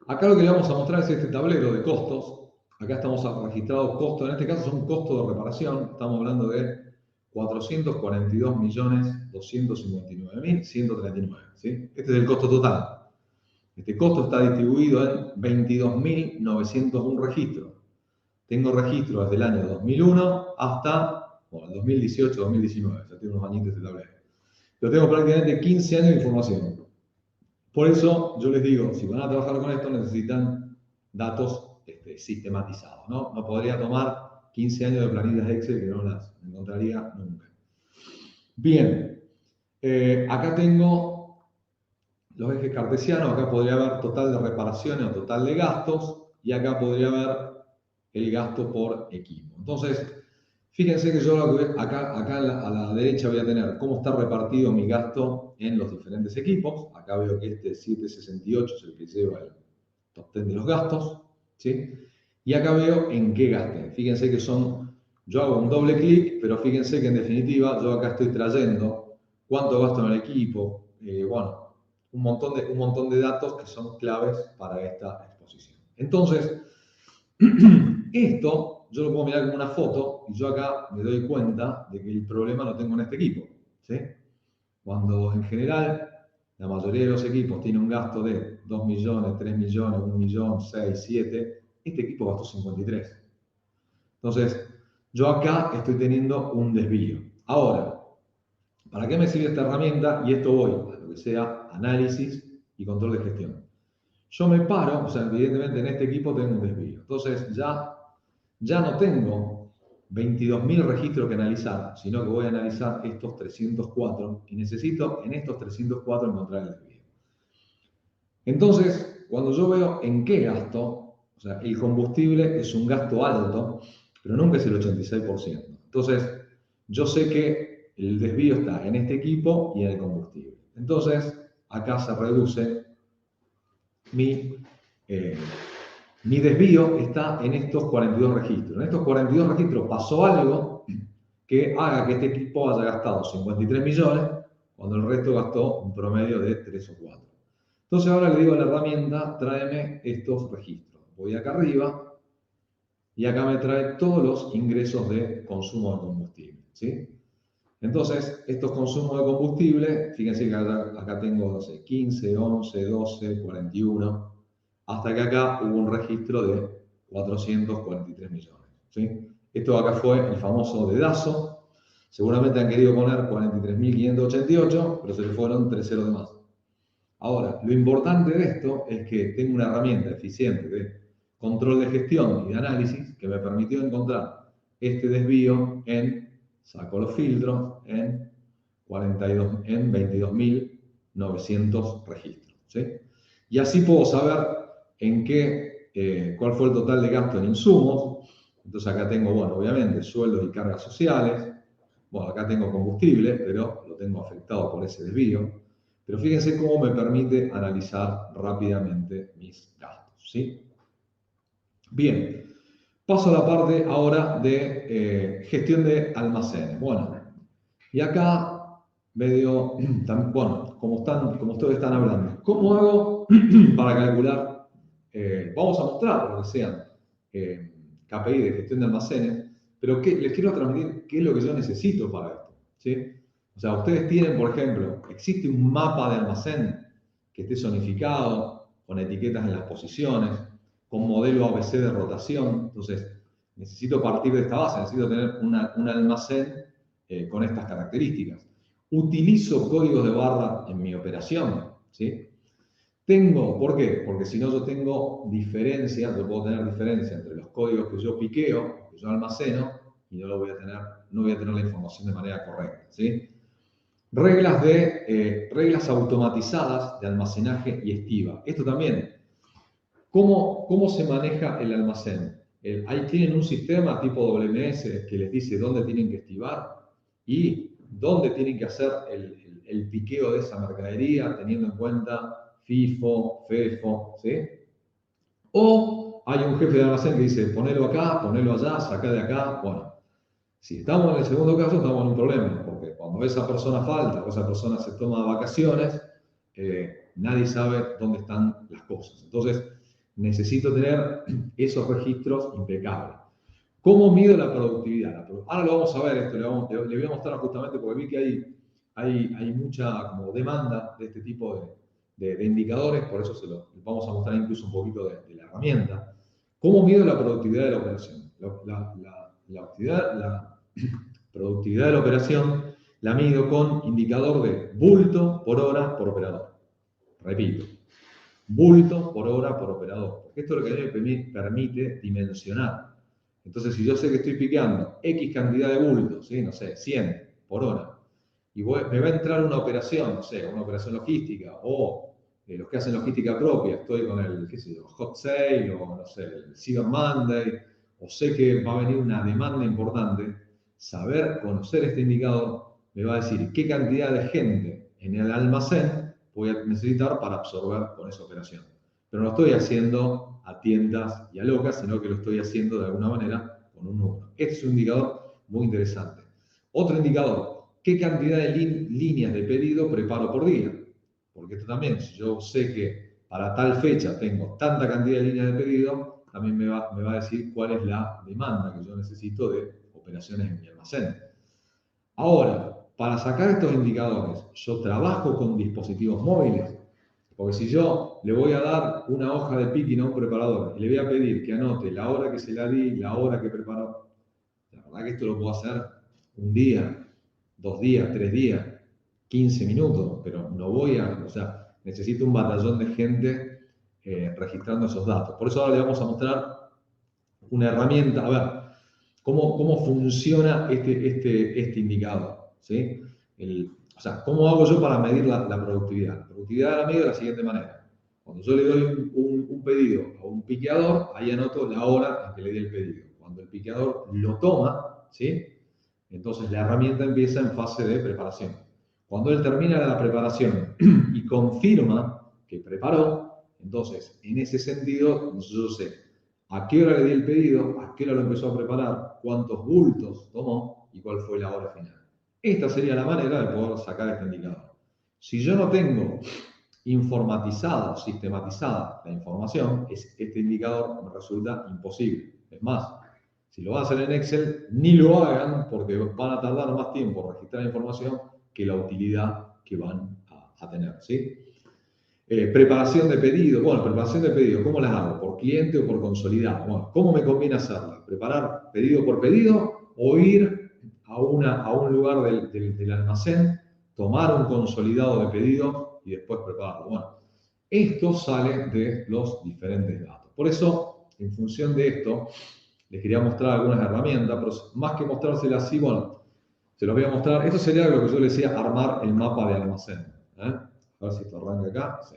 acá lo que le vamos a mostrar es este tablero de costos. Acá estamos registrados costos, en este caso son costos de reparación, estamos hablando de 442.259.139, ¿sí? Este es el costo total. Este costo está distribuido en 22.901 registros. Tengo registros desde el año 2001 hasta el 2018-2019, ya tengo unos añitos de tablero. Pero tengo prácticamente 15 años de información. Por eso yo les digo, si van a trabajar con esto necesitan datos sistematizados, ¿no? No podría tomar 15 años de planillas Excel que no las encontraría nunca. Bien, acá tengo los ejes cartesianos, acá podría haber total de reparaciones o total de gastos, y acá podría haber el gasto por equipo. Entonces, fíjense que yo acá a la derecha voy a tener cómo está repartido mi gasto en los diferentes equipos. Acá veo que este 768 es el que lleva el top 10 de los gastos, ¿sí? Y acá veo en qué gasté. Fíjense que yo hago un doble clic, pero fíjense que en definitiva yo acá estoy trayendo cuánto gasto en el equipo, bueno, un montón de datos que son claves para esta exposición. Entonces, esto yo lo puedo mirar como una foto y yo acá me doy cuenta de que el problema lo tengo en este equipo, ¿sí? Cuando en general la mayoría de los equipos tiene un gasto de 2 millones, 3 millones, 1 millón, 6, 7, este equipo gastó 53. Entonces, yo acá estoy teniendo un desvío. Ahora, ¿para qué me sirve esta herramienta? Y esto voy a lo que sea análisis y control de gestión. Yo me paro, o sea, evidentemente en este equipo tengo un desvío. Entonces, ya no tengo 22.000 registros que analizar, sino que voy a analizar estos 304 y necesito en estos 304 encontrar el desvío. Entonces, cuando yo veo en qué gasto, o sea, el combustible es un gasto alto, pero nunca es el 86%. Entonces, yo sé que el desvío está en este equipo y en el combustible. Entonces, acá se reduce mi desvío está en estos 42 registros. En estos 42 registros pasó algo que haga que este equipo haya gastado 53 millones, cuando el resto gastó un promedio de 3 o 4. Entonces ahora le digo a la herramienta, tráeme estos registros. Voy acá arriba y acá me trae todos los ingresos de consumo de combustible, ¿sí? Entonces, estos consumos de combustible, fíjense que acá tengo, no sé, 15, 11, 12, 41, hasta que acá hubo un registro de 443 millones, ¿sí? Esto acá fue el famoso dedazo. Seguramente han querido poner 43.588, pero se le fueron 3 ceros de más. Ahora, lo importante de esto es que tengo una herramienta eficiente de control de gestión y de análisis que me permitió encontrar este desvío saco los filtros, en 22.900 registros, ¿sí? Y así puedo saber cuál fue el total de gasto en insumos. Entonces acá tengo, bueno, obviamente, sueldos y cargas sociales. Bueno, acá tengo combustible, pero lo tengo afectado por ese desvío. Pero fíjense cómo me permite analizar rápidamente mis gastos, ¿sí? Bien, paso a la parte ahora de gestión de almacenes. Bueno, y acá medio, bueno, como ustedes están hablando, ¿cómo hago para calcular? Vamos a mostrar lo que sean KPI de gestión de almacenes, pero les quiero transmitir qué es lo que yo necesito para esto, ¿sí? O sea, ustedes tienen, por ejemplo, existe un mapa de almacén que esté zonificado, con etiquetas en las posiciones, con modelo ABC de rotación. Entonces, necesito partir de esta base, necesito tener un almacén con estas características. Utilizo códigos de barra en mi operación, ¿sí? ¿Por qué? Porque si no yo tengo diferencias, yo puedo tener diferencia entre los códigos que yo piqueo, que yo almaceno, y no voy a tener la información de manera correcta, ¿sí? Reglas automatizadas de almacenaje y estiva. Esto también. ¿Cómo se maneja el almacén? Ahí tienen un sistema tipo WMS que les dice dónde tienen que estivar y dónde tienen que hacer el piqueo de esa mercadería, teniendo en cuenta FIFO, FEFO, ¿sí? O hay un jefe de almacén que dice, ponelo acá, ponelo allá, sacá de acá. Bueno, si estamos en el segundo caso, estamos en un problema, porque cuando esa persona falta o esa persona se toma vacaciones, nadie sabe dónde están las cosas. Entonces, necesito tener esos registros impecables. ¿Cómo mido la productividad? Ahora lo vamos a ver, esto le voy a mostrar justamente porque vi que hay mucha como demanda de este tipo de indicadores, por eso vamos a mostrar incluso un poquito de la herramienta. ¿Cómo mido la productividad de la operación? La productividad de la operación la mido con indicador de bulto por hora por operador. Repito, bulto por hora por operador, porque esto es lo que a mí me permite dimensionar. Entonces, si yo sé que estoy piqueando X cantidad de bultos, ¿sí? No sé, 100 por hora, y me va a entrar una operación, no sé, una operación logística, o los que hacen logística propia, estoy con el, qué sé yo, hot sale, o no sé, el Cyber Monday, o sé que va a venir una demanda importante, conocer este indicador, me va a decir qué cantidad de gente en el almacén voy a necesitar para absorber con esa operación. Pero no estoy haciendo a tiendas y a locas, sino que lo estoy haciendo de alguna manera con un número. Este es un indicador muy interesante. Otro indicador, ¿qué cantidad de líneas de pedido preparo por día? Porque esto también, si yo sé que para tal fecha tengo tanta cantidad de líneas de pedido, también me va a decir cuál es la demanda que yo necesito de operaciones en mi almacén. Ahora, para sacar estos indicadores, yo trabajo con dispositivos móviles, porque si yo le voy a dar una hoja de picking a un preparador y le voy a pedir que anote la hora que se la di, la hora que preparó, la verdad que esto lo puedo hacer un día, 2 días, 3 días, 15 minutos, pero no o sea, necesito un batallón de gente registrando esos datos. Por eso ahora le vamos a mostrar una herramienta, a ver, cómo funciona este indicador, ¿sí? O sea, ¿cómo hago yo para medir la productividad? La productividad la mido de la siguiente manera. Cuando yo le doy un pedido a un piqueador, ahí anoto la hora en que le di el pedido. Cuando el piqueador lo toma, ¿sí? Entonces la herramienta empieza en fase de preparación. Cuando él termina la preparación y confirma que preparó, entonces en ese sentido yo sé a qué hora le di el pedido, a qué hora lo empezó a preparar, cuántos bultos tomó y cuál fue la hora final. Esta sería la manera de poder sacar este indicador. Si yo no tengo informatizada o sistematizada la información, este indicador me resulta imposible. Es más, si lo van a hacer en Excel, ni lo hagan porque van a tardar más tiempo en registrar la información que la utilidad que van a tener, ¿sí? Preparación de pedido. Bueno, preparación de pedido, ¿cómo las hago? ¿Por cliente o por consolidado? Bueno, ¿cómo me conviene hacerla? ¿Preparar pedido por pedido o ir a un lugar del almacén, tomar un consolidado de pedido y después prepararlo? Bueno, esto sale de los diferentes datos. Por eso, en función de esto, les quería mostrar algunas herramientas, pero más que mostrárselas así, bueno, se los voy a mostrar. Esto sería lo que yo les decía, armar el mapa de almacén. A ver si esto arranca acá. Sí.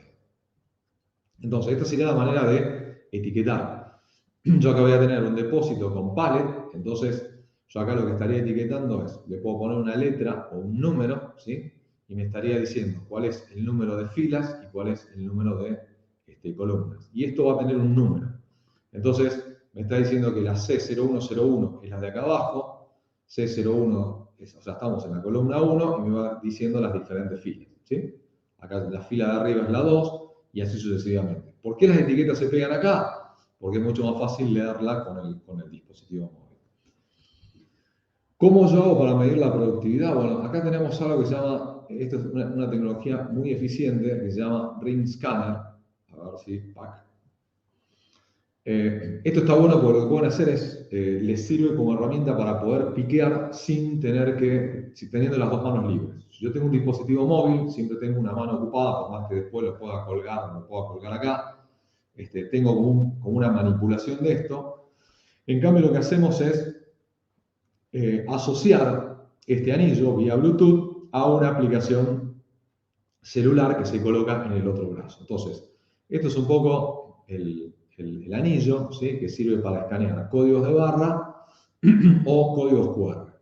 Entonces, esta sería la manera de etiquetar. Yo acá voy a tener un depósito con pallet, entonces yo acá lo que estaría etiquetando es, le puedo poner una letra o un número, ¿sí? Y me estaría diciendo cuál es el número de filas y cuál es el número de columnas. Y esto va a tener un número. Entonces, me está diciendo que la C0101 es la de acá abajo, C01 o sea, estamos en la columna 1 y me va diciendo las diferentes filas, ¿sí? Acá la fila de arriba es la 2 y así sucesivamente. ¿Por qué las etiquetas se pegan acá? Porque es mucho más fácil leerla con el dispositivo móvil. ¿Cómo yo hago para medir la productividad? Bueno, acá tenemos algo que se llama, esto es una tecnología muy eficiente que se llama Ring Scanner. A ver si, esto está bueno porque lo que pueden hacer es, les sirve como herramienta para poder piquear teniendo las dos manos libres. Si yo tengo un dispositivo móvil, siempre tengo una mano ocupada, por más que después lo pueda colgar acá. Tengo como una manipulación de esto. En cambio, lo que hacemos es asociar este anillo vía Bluetooth a una aplicación celular que se coloca en el otro brazo. Entonces, esto es un poco el anillo, ¿sí? Que sirve para escanear códigos de barra o códigos QR.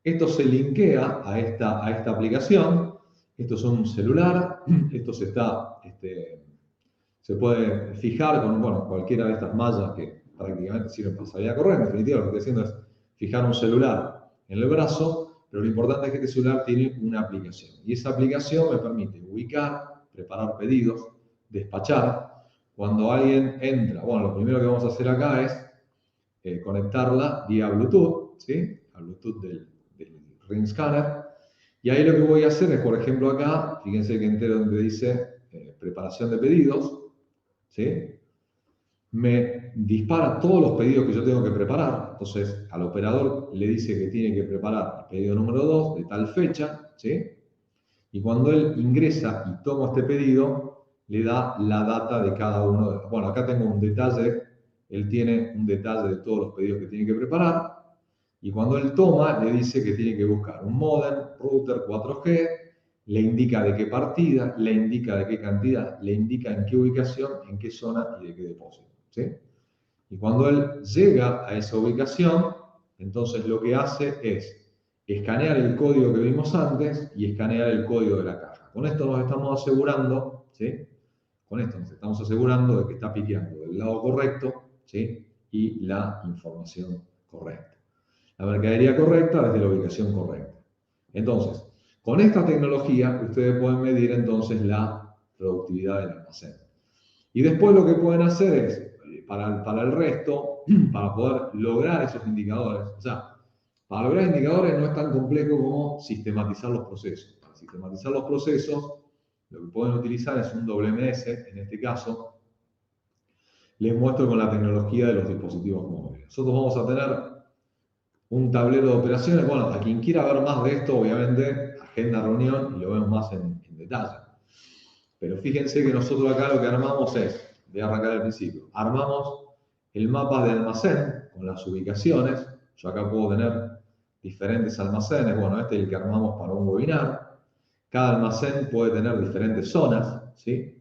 Esto se linkea a esta aplicación. Esto es un celular. Esto se se puede fijar con, bueno, cualquiera de estas mallas que prácticamente sirven para salir a correr. En definitiva, lo que estoy haciendo es fijar un celular en el brazo, pero lo importante es que este celular tiene una aplicación. Y esa aplicación me permite ubicar, preparar pedidos, despachar. Cuando alguien entra, bueno, lo primero que vamos a hacer acá es conectarla vía Bluetooth, ¿sí? Al Bluetooth del Ring Scanner. Y ahí lo que voy a hacer es, por ejemplo, acá, fíjense que entero donde dice preparación de pedidos, ¿sí? Me dispara todos los pedidos que yo tengo que preparar. Entonces, al operador le dice que tiene que preparar el pedido número 2 de tal fecha, ¿sí? Y cuando él ingresa y toma este pedido, le da la data de cada uno. Bueno, acá tengo un detalle, él tiene un detalle de todos los pedidos que tiene que preparar. Y cuando él toma, le dice que tiene que buscar un modem, router 4G, le indica de qué partida, le indica de qué cantidad, le indica en qué ubicación, en qué zona y de qué depósito, ¿sí? Y cuando él llega a esa ubicación, entonces lo que hace es escanear el código que vimos antes y escanear el código de la caja. Con esto nos estamos asegurando, ¿sí? Con esto nos estamos asegurando de que está piqueando del lado correcto, ¿sí? Y la información correcta. La mercadería correcta desde la ubicación correcta. Entonces, con esta tecnología ustedes pueden medir entonces la productividad del almacén. Y después lo que pueden hacer es, para el resto, para poder lograr esos indicadores, o sea, para lograr indicadores no es tan complejo como sistematizar los procesos. Para sistematizar los procesos, lo que pueden utilizar es un WMS, en este caso, les muestro con la tecnología de los dispositivos móviles. Nosotros vamos a tener un tablero de operaciones. Bueno, a quien quiera ver más de esto, obviamente, agenda reunión y lo vemos más en detalle. Pero fíjense que nosotros acá lo que armamos es, voy a arrancar al principio, armamos el mapa de almacén con las ubicaciones. Yo acá puedo tener diferentes almacenes. Bueno, este es el que armamos para un webinar. Cada almacén puede tener diferentes zonas, ¿sí?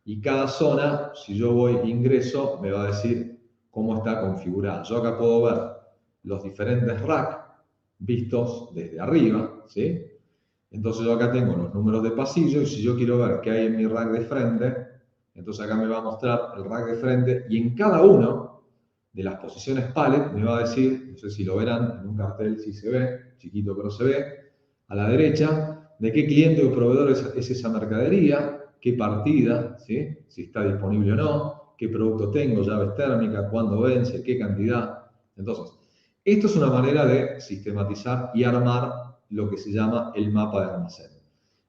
Y cada zona, si yo voy e ingreso, me va a decir cómo está configurada. Yo acá puedo ver los diferentes racks vistos desde arriba, ¿sí? Entonces yo acá tengo los números de pasillo y si yo quiero ver qué hay en mi rack de frente, entonces acá me va a mostrar el rack de frente y en cada uno de las posiciones pallet me va a decir, no sé si lo verán en un cartel, si se ve, chiquito pero se ve, a la derecha, de qué cliente o proveedor es esa mercadería, qué partida, ¿sí? Si está disponible o no, qué producto tengo, llaves térmicas, cuándo vence, qué cantidad. Entonces, esto es una manera de sistematizar y armar lo que se llama el mapa de almacén.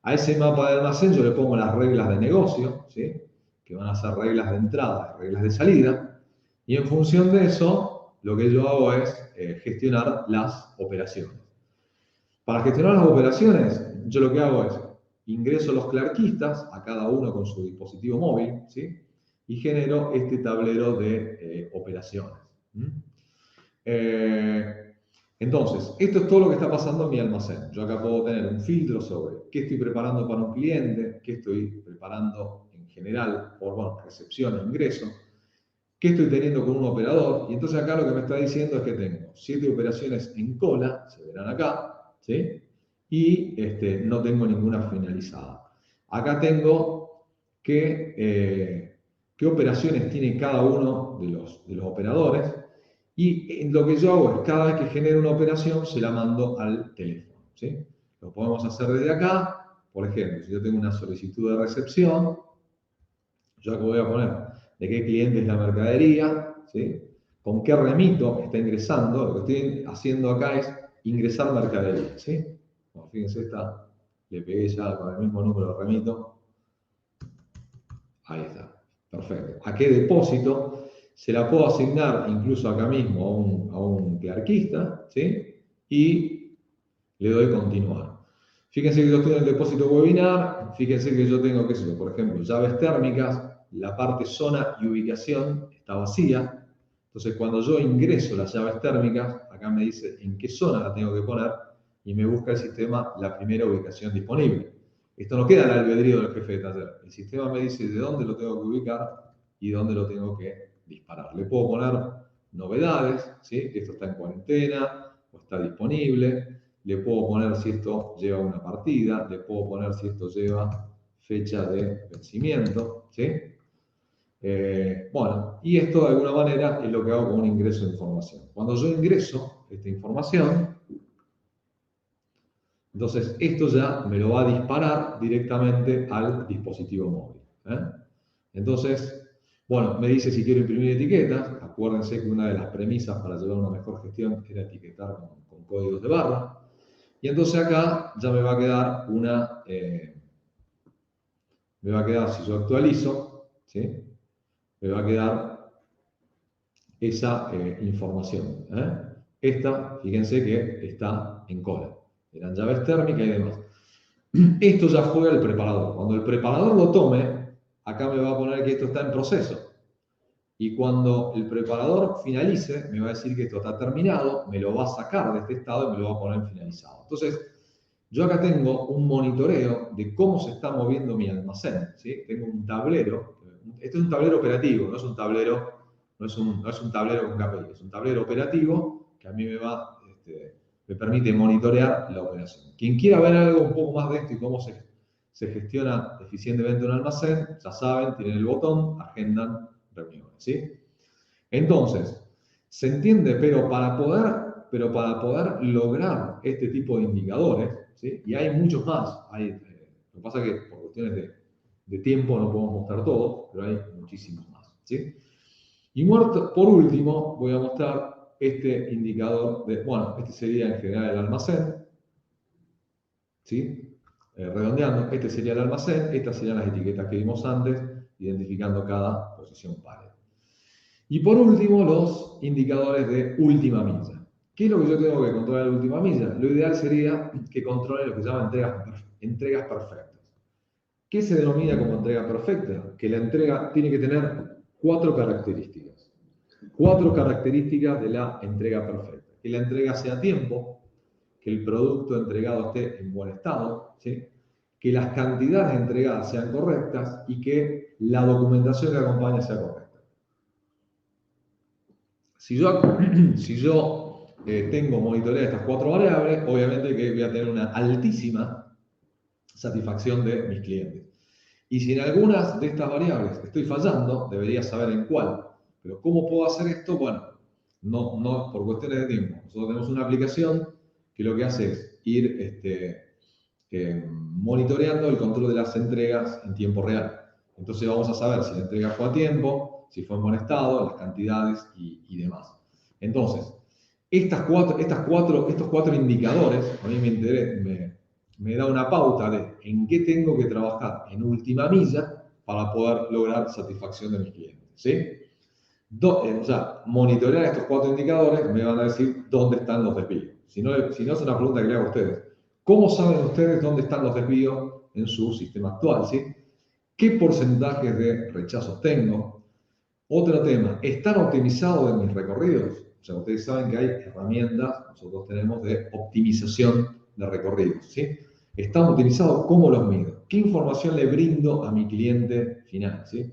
A ese mapa de almacén yo le pongo las reglas de negocio, ¿sí? Que van a ser reglas de entrada y reglas de salida, y en función de eso, lo que yo hago es gestionar las operaciones. Para gestionar las operaciones, yo lo que hago es ingreso los clerquistas, a cada uno con su dispositivo móvil, ¿sí? Y genero este tablero de operaciones. Entonces, esto es todo lo que está pasando en mi almacén. Yo acá puedo tener un filtro sobre qué estoy preparando para un cliente, qué estoy preparando en general por, bueno, recepción e ingreso, qué estoy teniendo con un operador. Y entonces acá lo que me está diciendo es que tengo 7 operaciones en cola, se verán acá, ¿sí? Y no tengo ninguna finalizada. Acá tengo qué operaciones tiene cada uno de los operadores. Y lo que yo hago es, cada vez que genero una operación, se la mando al teléfono, ¿sí? Lo podemos hacer desde acá. Por ejemplo, si yo tengo una solicitud de recepción, yo acá voy a poner de qué cliente es la mercadería, ¿sí? Con qué remito está ingresando. Lo que estoy haciendo acá es ingresar mercadería, ¿sí? Bueno, fíjense, esta le pegué ya con el mismo número de remito. Ahí está, perfecto. ¿A qué depósito? Se la puedo asignar incluso acá mismo a un clerquista, ¿sí? Y le doy continuar. Fíjense que yo estoy en el depósito webinar, fíjense que yo tengo, qué sé yo, por ejemplo, llaves térmicas, la parte zona y ubicación está vacía. Entonces, cuando yo ingreso las llaves térmicas, acá me dice en qué zona la tengo que poner y me busca el sistema la primera ubicación disponible. Esto no queda al albedrío del jefe de taller. El sistema me dice de dónde lo tengo que ubicar y dónde lo tengo que disparar. Le puedo poner novedades, ¿sí? Que esto está en cuarentena o está disponible. Le puedo poner si esto lleva una partida. Le puedo poner si esto lleva fecha de vencimiento, ¿sí? Bueno, y esto de alguna manera es lo que hago con un ingreso de información. Cuando yo ingreso esta información, entonces esto ya me lo va a disparar directamente al dispositivo móvil. Entonces, bueno, me dice si quiero imprimir etiquetas. Acuérdense que una de las premisas para llevar una mejor gestión era etiquetar con códigos de barra. Y entonces acá ya me va a quedar si yo actualizo, ¿sí? Me va a quedar esa información. Esta, fíjense que está en cola. Eran llaves térmicas y demás. Esto ya fue al preparador. Cuando el preparador lo tome, acá me va a poner que esto está en proceso. Y cuando el preparador finalice, me va a decir que esto está terminado, me lo va a sacar de este estado y me lo va a poner finalizado. Entonces, yo acá tengo un monitoreo de cómo se está moviendo mi almacén. ¿Sí? Tengo un tablero. Este es un tablero operativo, no es un tablero con KPI, es un tablero operativo que a mí me permite monitorear la operación. Quien quiera ver algo un poco más de esto y cómo se gestiona eficientemente un almacén, ya saben, tienen el botón, agendan reuniones. ¿Sí? Entonces, se entiende, pero para poder lograr este tipo de indicadores, ¿sí? Y hay muchos más, lo que pasa es que por cuestiones de tiempo no podemos mostrar todo, pero hay muchísimos más. ¿Sí? Y por último, voy a mostrar este indicador este sería en general el almacén, ¿sí? Redondeando, este sería el almacén, estas serían las etiquetas que vimos antes, identificando cada posición pared. Y por último, los indicadores de última milla. ¿Qué es lo que yo tengo que controlar de última milla? Lo ideal sería que controle lo que se llama entregas perfectas. ¿Qué se denomina como entrega perfecta? Que la entrega tiene que tener 4 características. 4 características de la entrega perfecta. Que la entrega sea a tiempo, que el producto entregado esté en buen estado, ¿sí? Que las cantidades entregadas sean correctas y que la documentación que acompañe sea correcta. Si yo tengo monitoreadas estas 4 variables, obviamente que voy a tener una altísima satisfacción de mis clientes. Y si en algunas de estas variables estoy fallando, debería saber en cuál. Pero ¿cómo puedo hacer esto? Bueno, no por cuestiones de tiempo. Nosotros tenemos una aplicación que lo que hace es ir monitoreando el control de las entregas en tiempo real. Entonces vamos a saber si la entrega fue a tiempo, si fue en buen estado, las cantidades y demás. Entonces, estos 4 indicadores, a mí me da una pauta de en qué tengo que trabajar en última milla para poder lograr satisfacción de mis clientes. ¿Sí? O sea, monitorear estos 4 indicadores me van a decir dónde están los desvíos. Si no es una pregunta que le hago a ustedes. ¿Cómo saben ustedes dónde están los desvíos en su sistema actual? ¿Sí? ¿Qué porcentajes de rechazos tengo? Otro tema, ¿están optimizados de mis recorridos? O sea, ustedes saben que hay herramientas, nosotros tenemos de optimización de recorridos. ¿Sí? ¿Están optimizados? ¿Cómo los mido? ¿Qué información le brindo a mi cliente final? ¿Sí?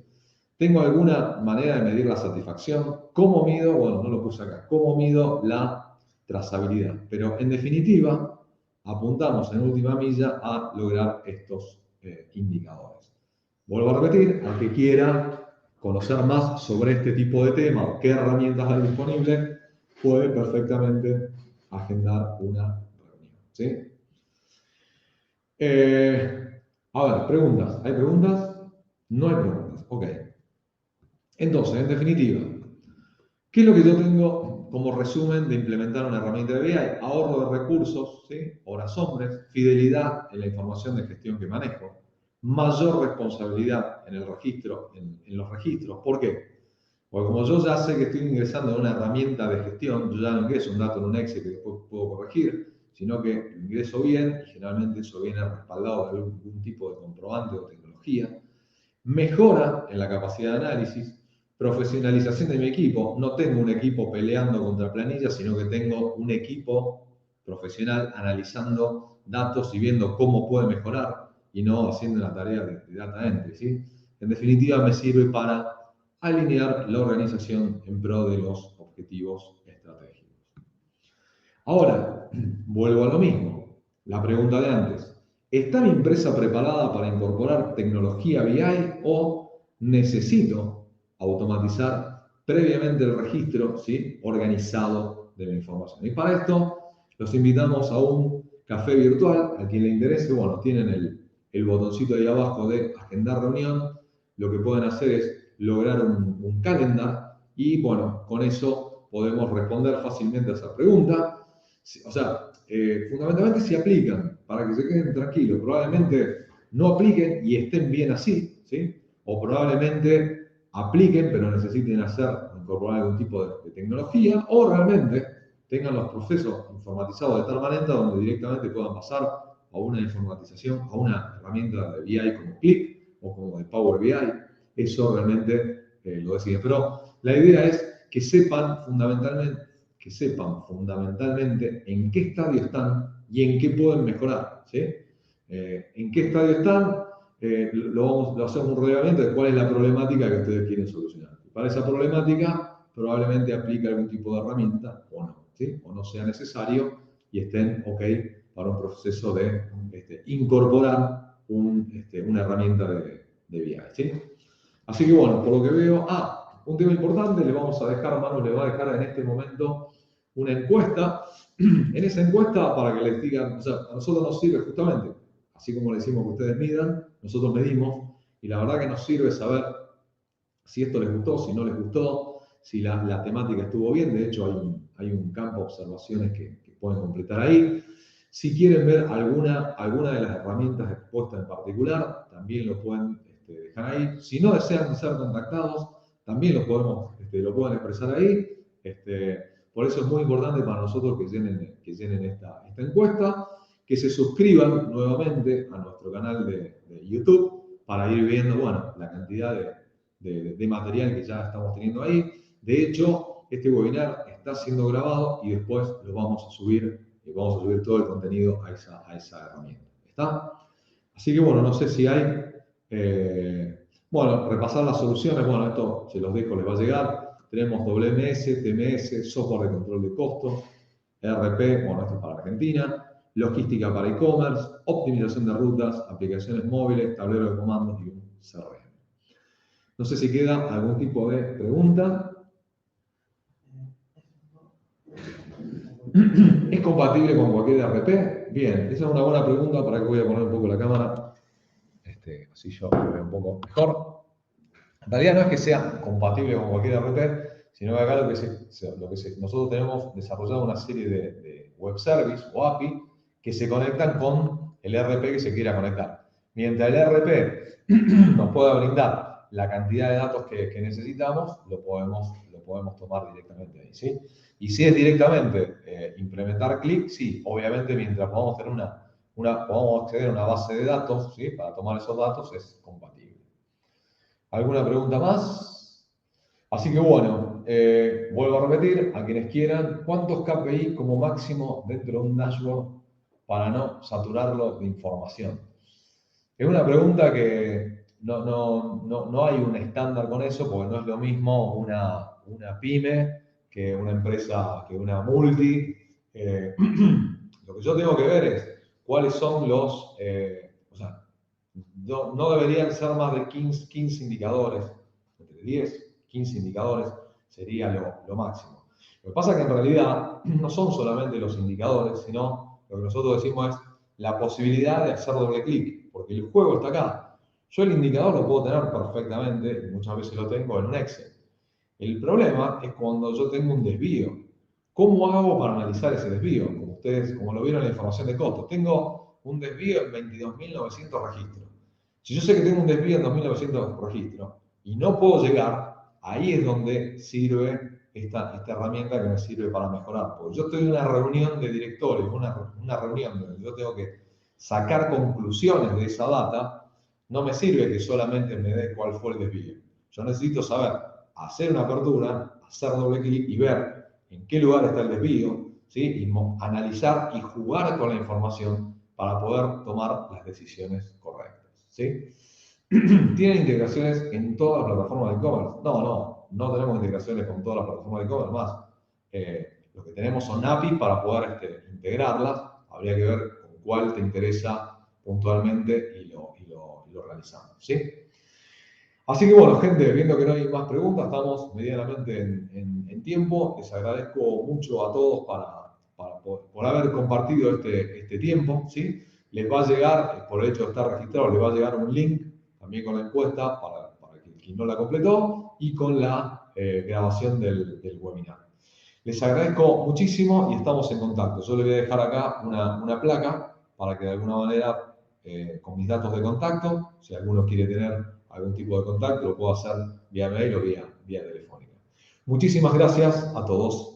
¿Tengo alguna manera de medir la satisfacción? ¿Cómo mido? Bueno, no lo puse acá. ¿Cómo mido la trazabilidad? Pero en definitiva, apuntamos en última milla a lograr estos indicadores. Vuelvo a repetir, al que quiera conocer más sobre este tipo de tema o qué herramientas hay disponibles, puede perfectamente agendar una reunión. ¿Sí? A ver, preguntas. ¿Hay preguntas? No hay preguntas. Ok. Entonces, en definitiva, ¿qué es lo que yo tengo como resumen de implementar una herramienta de BI? Ahorro de recursos, ¿sí? Horas hombres, fidelidad en la información de gestión que manejo, mayor responsabilidad en el registro, en los registros. ¿Por qué? Porque como yo ya sé que estoy ingresando en una herramienta de gestión, yo ya no ingreso un dato en un Excel que después puedo corregir, sino que lo ingreso bien y generalmente eso viene respaldado de algún tipo de comprobante o tecnología. Mejora en la capacidad de análisis, profesionalización de mi equipo. No tengo un equipo peleando contra planillas, sino que tengo un equipo profesional analizando datos y viendo cómo puede mejorar y no haciendo la tarea de data entry. ¿Sí? En definitiva, me sirve para alinear la organización en pro de los objetivos estratégicos. Ahora, vuelvo a lo mismo. La pregunta de antes. ¿Está mi empresa preparada para incorporar tecnología BI o necesito automatizar previamente el registro, ¿sí? Organizado de la información. Y para esto los invitamos a un café virtual. A quien le interese, bueno, tienen el botoncito ahí abajo de agendar reunión. Lo que pueden hacer es lograr un calendar y, bueno, con eso podemos responder fácilmente a esa pregunta. O sea, fundamentalmente si aplican, para que se queden tranquilos, probablemente no apliquen y estén bien así, ¿sí? O probablemente apliquen, pero necesiten incorporar algún tipo de tecnología, o realmente tengan los procesos informatizados de tal manera donde directamente puedan pasar a una informatización, a una herramienta de BI como Qlik o como de Power BI. Eso realmente lo deciden. Pero la idea es que sepan fundamentalmente en qué estadio están y en qué pueden mejorar, ¿sí? En qué estadio están, lo hacemos un relevamiento de cuál es la problemática que ustedes quieren solucionar. Y para esa problemática probablemente aplique algún tipo de herramienta o no, ¿sí? O no sea necesario y estén ok para un proceso de incorporar una herramienta de BI, ¿sí? Así que bueno, por lo que veo, un tema importante, Manu le va a dejar en este momento una encuesta. En esa encuesta, para que les digan, o sea, a nosotros nos sirve justamente, así como le decimos que ustedes midan, nosotros medimos, y la verdad que nos sirve saber si esto les gustó, si no les gustó, si la temática estuvo bien. De hecho, hay un campo de observaciones que pueden completar ahí. Si quieren ver alguna de las herramientas expuestas en particular, también lo pueden dejar ahí. Si no desean ser contactados, también lo pueden expresar ahí. Por eso es muy importante para nosotros que llenen esta encuesta, que se suscriban nuevamente a nuestro canal de YouTube para ir viendo, bueno, la cantidad de material que ya estamos teniendo ahí. De hecho, este webinar está siendo grabado y después lo vamos a subir todo el contenido a esa herramienta. ¿Está? Así que bueno, no sé si hay... bueno, repasar las soluciones, bueno, esto se los dejo, les va a llegar. Tenemos WMS, TMS, software de control de costos, ERP, bueno, esto es para Argentina, logística para e-commerce, optimización de rutas, aplicaciones móviles, tablero de comandos y un CRM. No sé si queda algún tipo de pregunta. ¿Es compatible con cualquier ERP? Bien, esa es una buena pregunta. Para que voy a poner un poco la cámara. Así yo me veo un poco mejor. En realidad no es que sea compatible con cualquier ERP, sino que acá nosotros tenemos desarrollado una serie de web service o API que se conectan con el ERP que se quiera conectar. Mientras el ERP nos pueda brindar la cantidad de datos que necesitamos, lo podemos tomar directamente ahí, ¿sí? Y si es directamente implementar Qlik, sí, obviamente mientras podamos acceder a una base de datos, ¿sí? Para tomar esos datos es compatible. ¿Alguna pregunta más? Así que bueno, vuelvo a repetir, a quienes quieran, ¿cuántos KPI como máximo dentro de un dashboard para no saturarlo de información? Es una pregunta que no hay un estándar con eso, porque no es lo mismo una pyme que una empresa, que una multi. Lo que yo tengo que ver es cuáles son o sea, no deberían ser más de 15 indicadores, entre 10, 15 indicadores sería lo máximo. Lo que pasa es que en realidad no son solamente los indicadores, sino lo que nosotros decimos es la posibilidad de hacer doble clic, porque el juego está acá. Yo el indicador lo puedo tener perfectamente, y muchas veces lo tengo en un Excel. El problema es cuando yo tengo un desvío. ¿Cómo hago para analizar ese desvío? Como lo vieron en la información de costos, tengo un desvío en 22.900 registros. Si yo sé que tengo un desvío en 2.900 registros y no puedo llegar, ahí es donde sirve esta herramienta que me sirve para mejorar. Porque yo estoy en una reunión de directores, una reunión donde yo tengo que sacar conclusiones de esa data. No me sirve que solamente me dé cuál fue el desvío. Yo necesito saber hacer una apertura, hacer doble clic y ver en qué lugar está el desvío, ¿sí? Y analizar y jugar con la información para poder tomar las decisiones correctas, ¿sí? ¿Tienen integraciones en todas las plataformas de e-commerce? No tenemos integraciones con todas las plataformas de e-commerce, más. Lo que tenemos son APIs para poder integrarlas. Habría que ver con cuál te interesa puntualmente y lo realizamos, ¿sí? Así que bueno, gente, viendo que no hay más preguntas, estamos medianamente en tiempo. Les agradezco mucho a todos por haber compartido este tiempo, ¿sí? Les va a llegar, por el hecho de estar registrado, les va a llegar un link también con la encuesta para quien no la completó y con la grabación del webinar. Les agradezco muchísimo y estamos en contacto. Yo les voy a dejar acá una placa para que de alguna manera, con mis datos de contacto, si alguno quiere tener algún tipo de contacto, lo puedo hacer vía mail o vía telefónica. Muchísimas gracias a todos.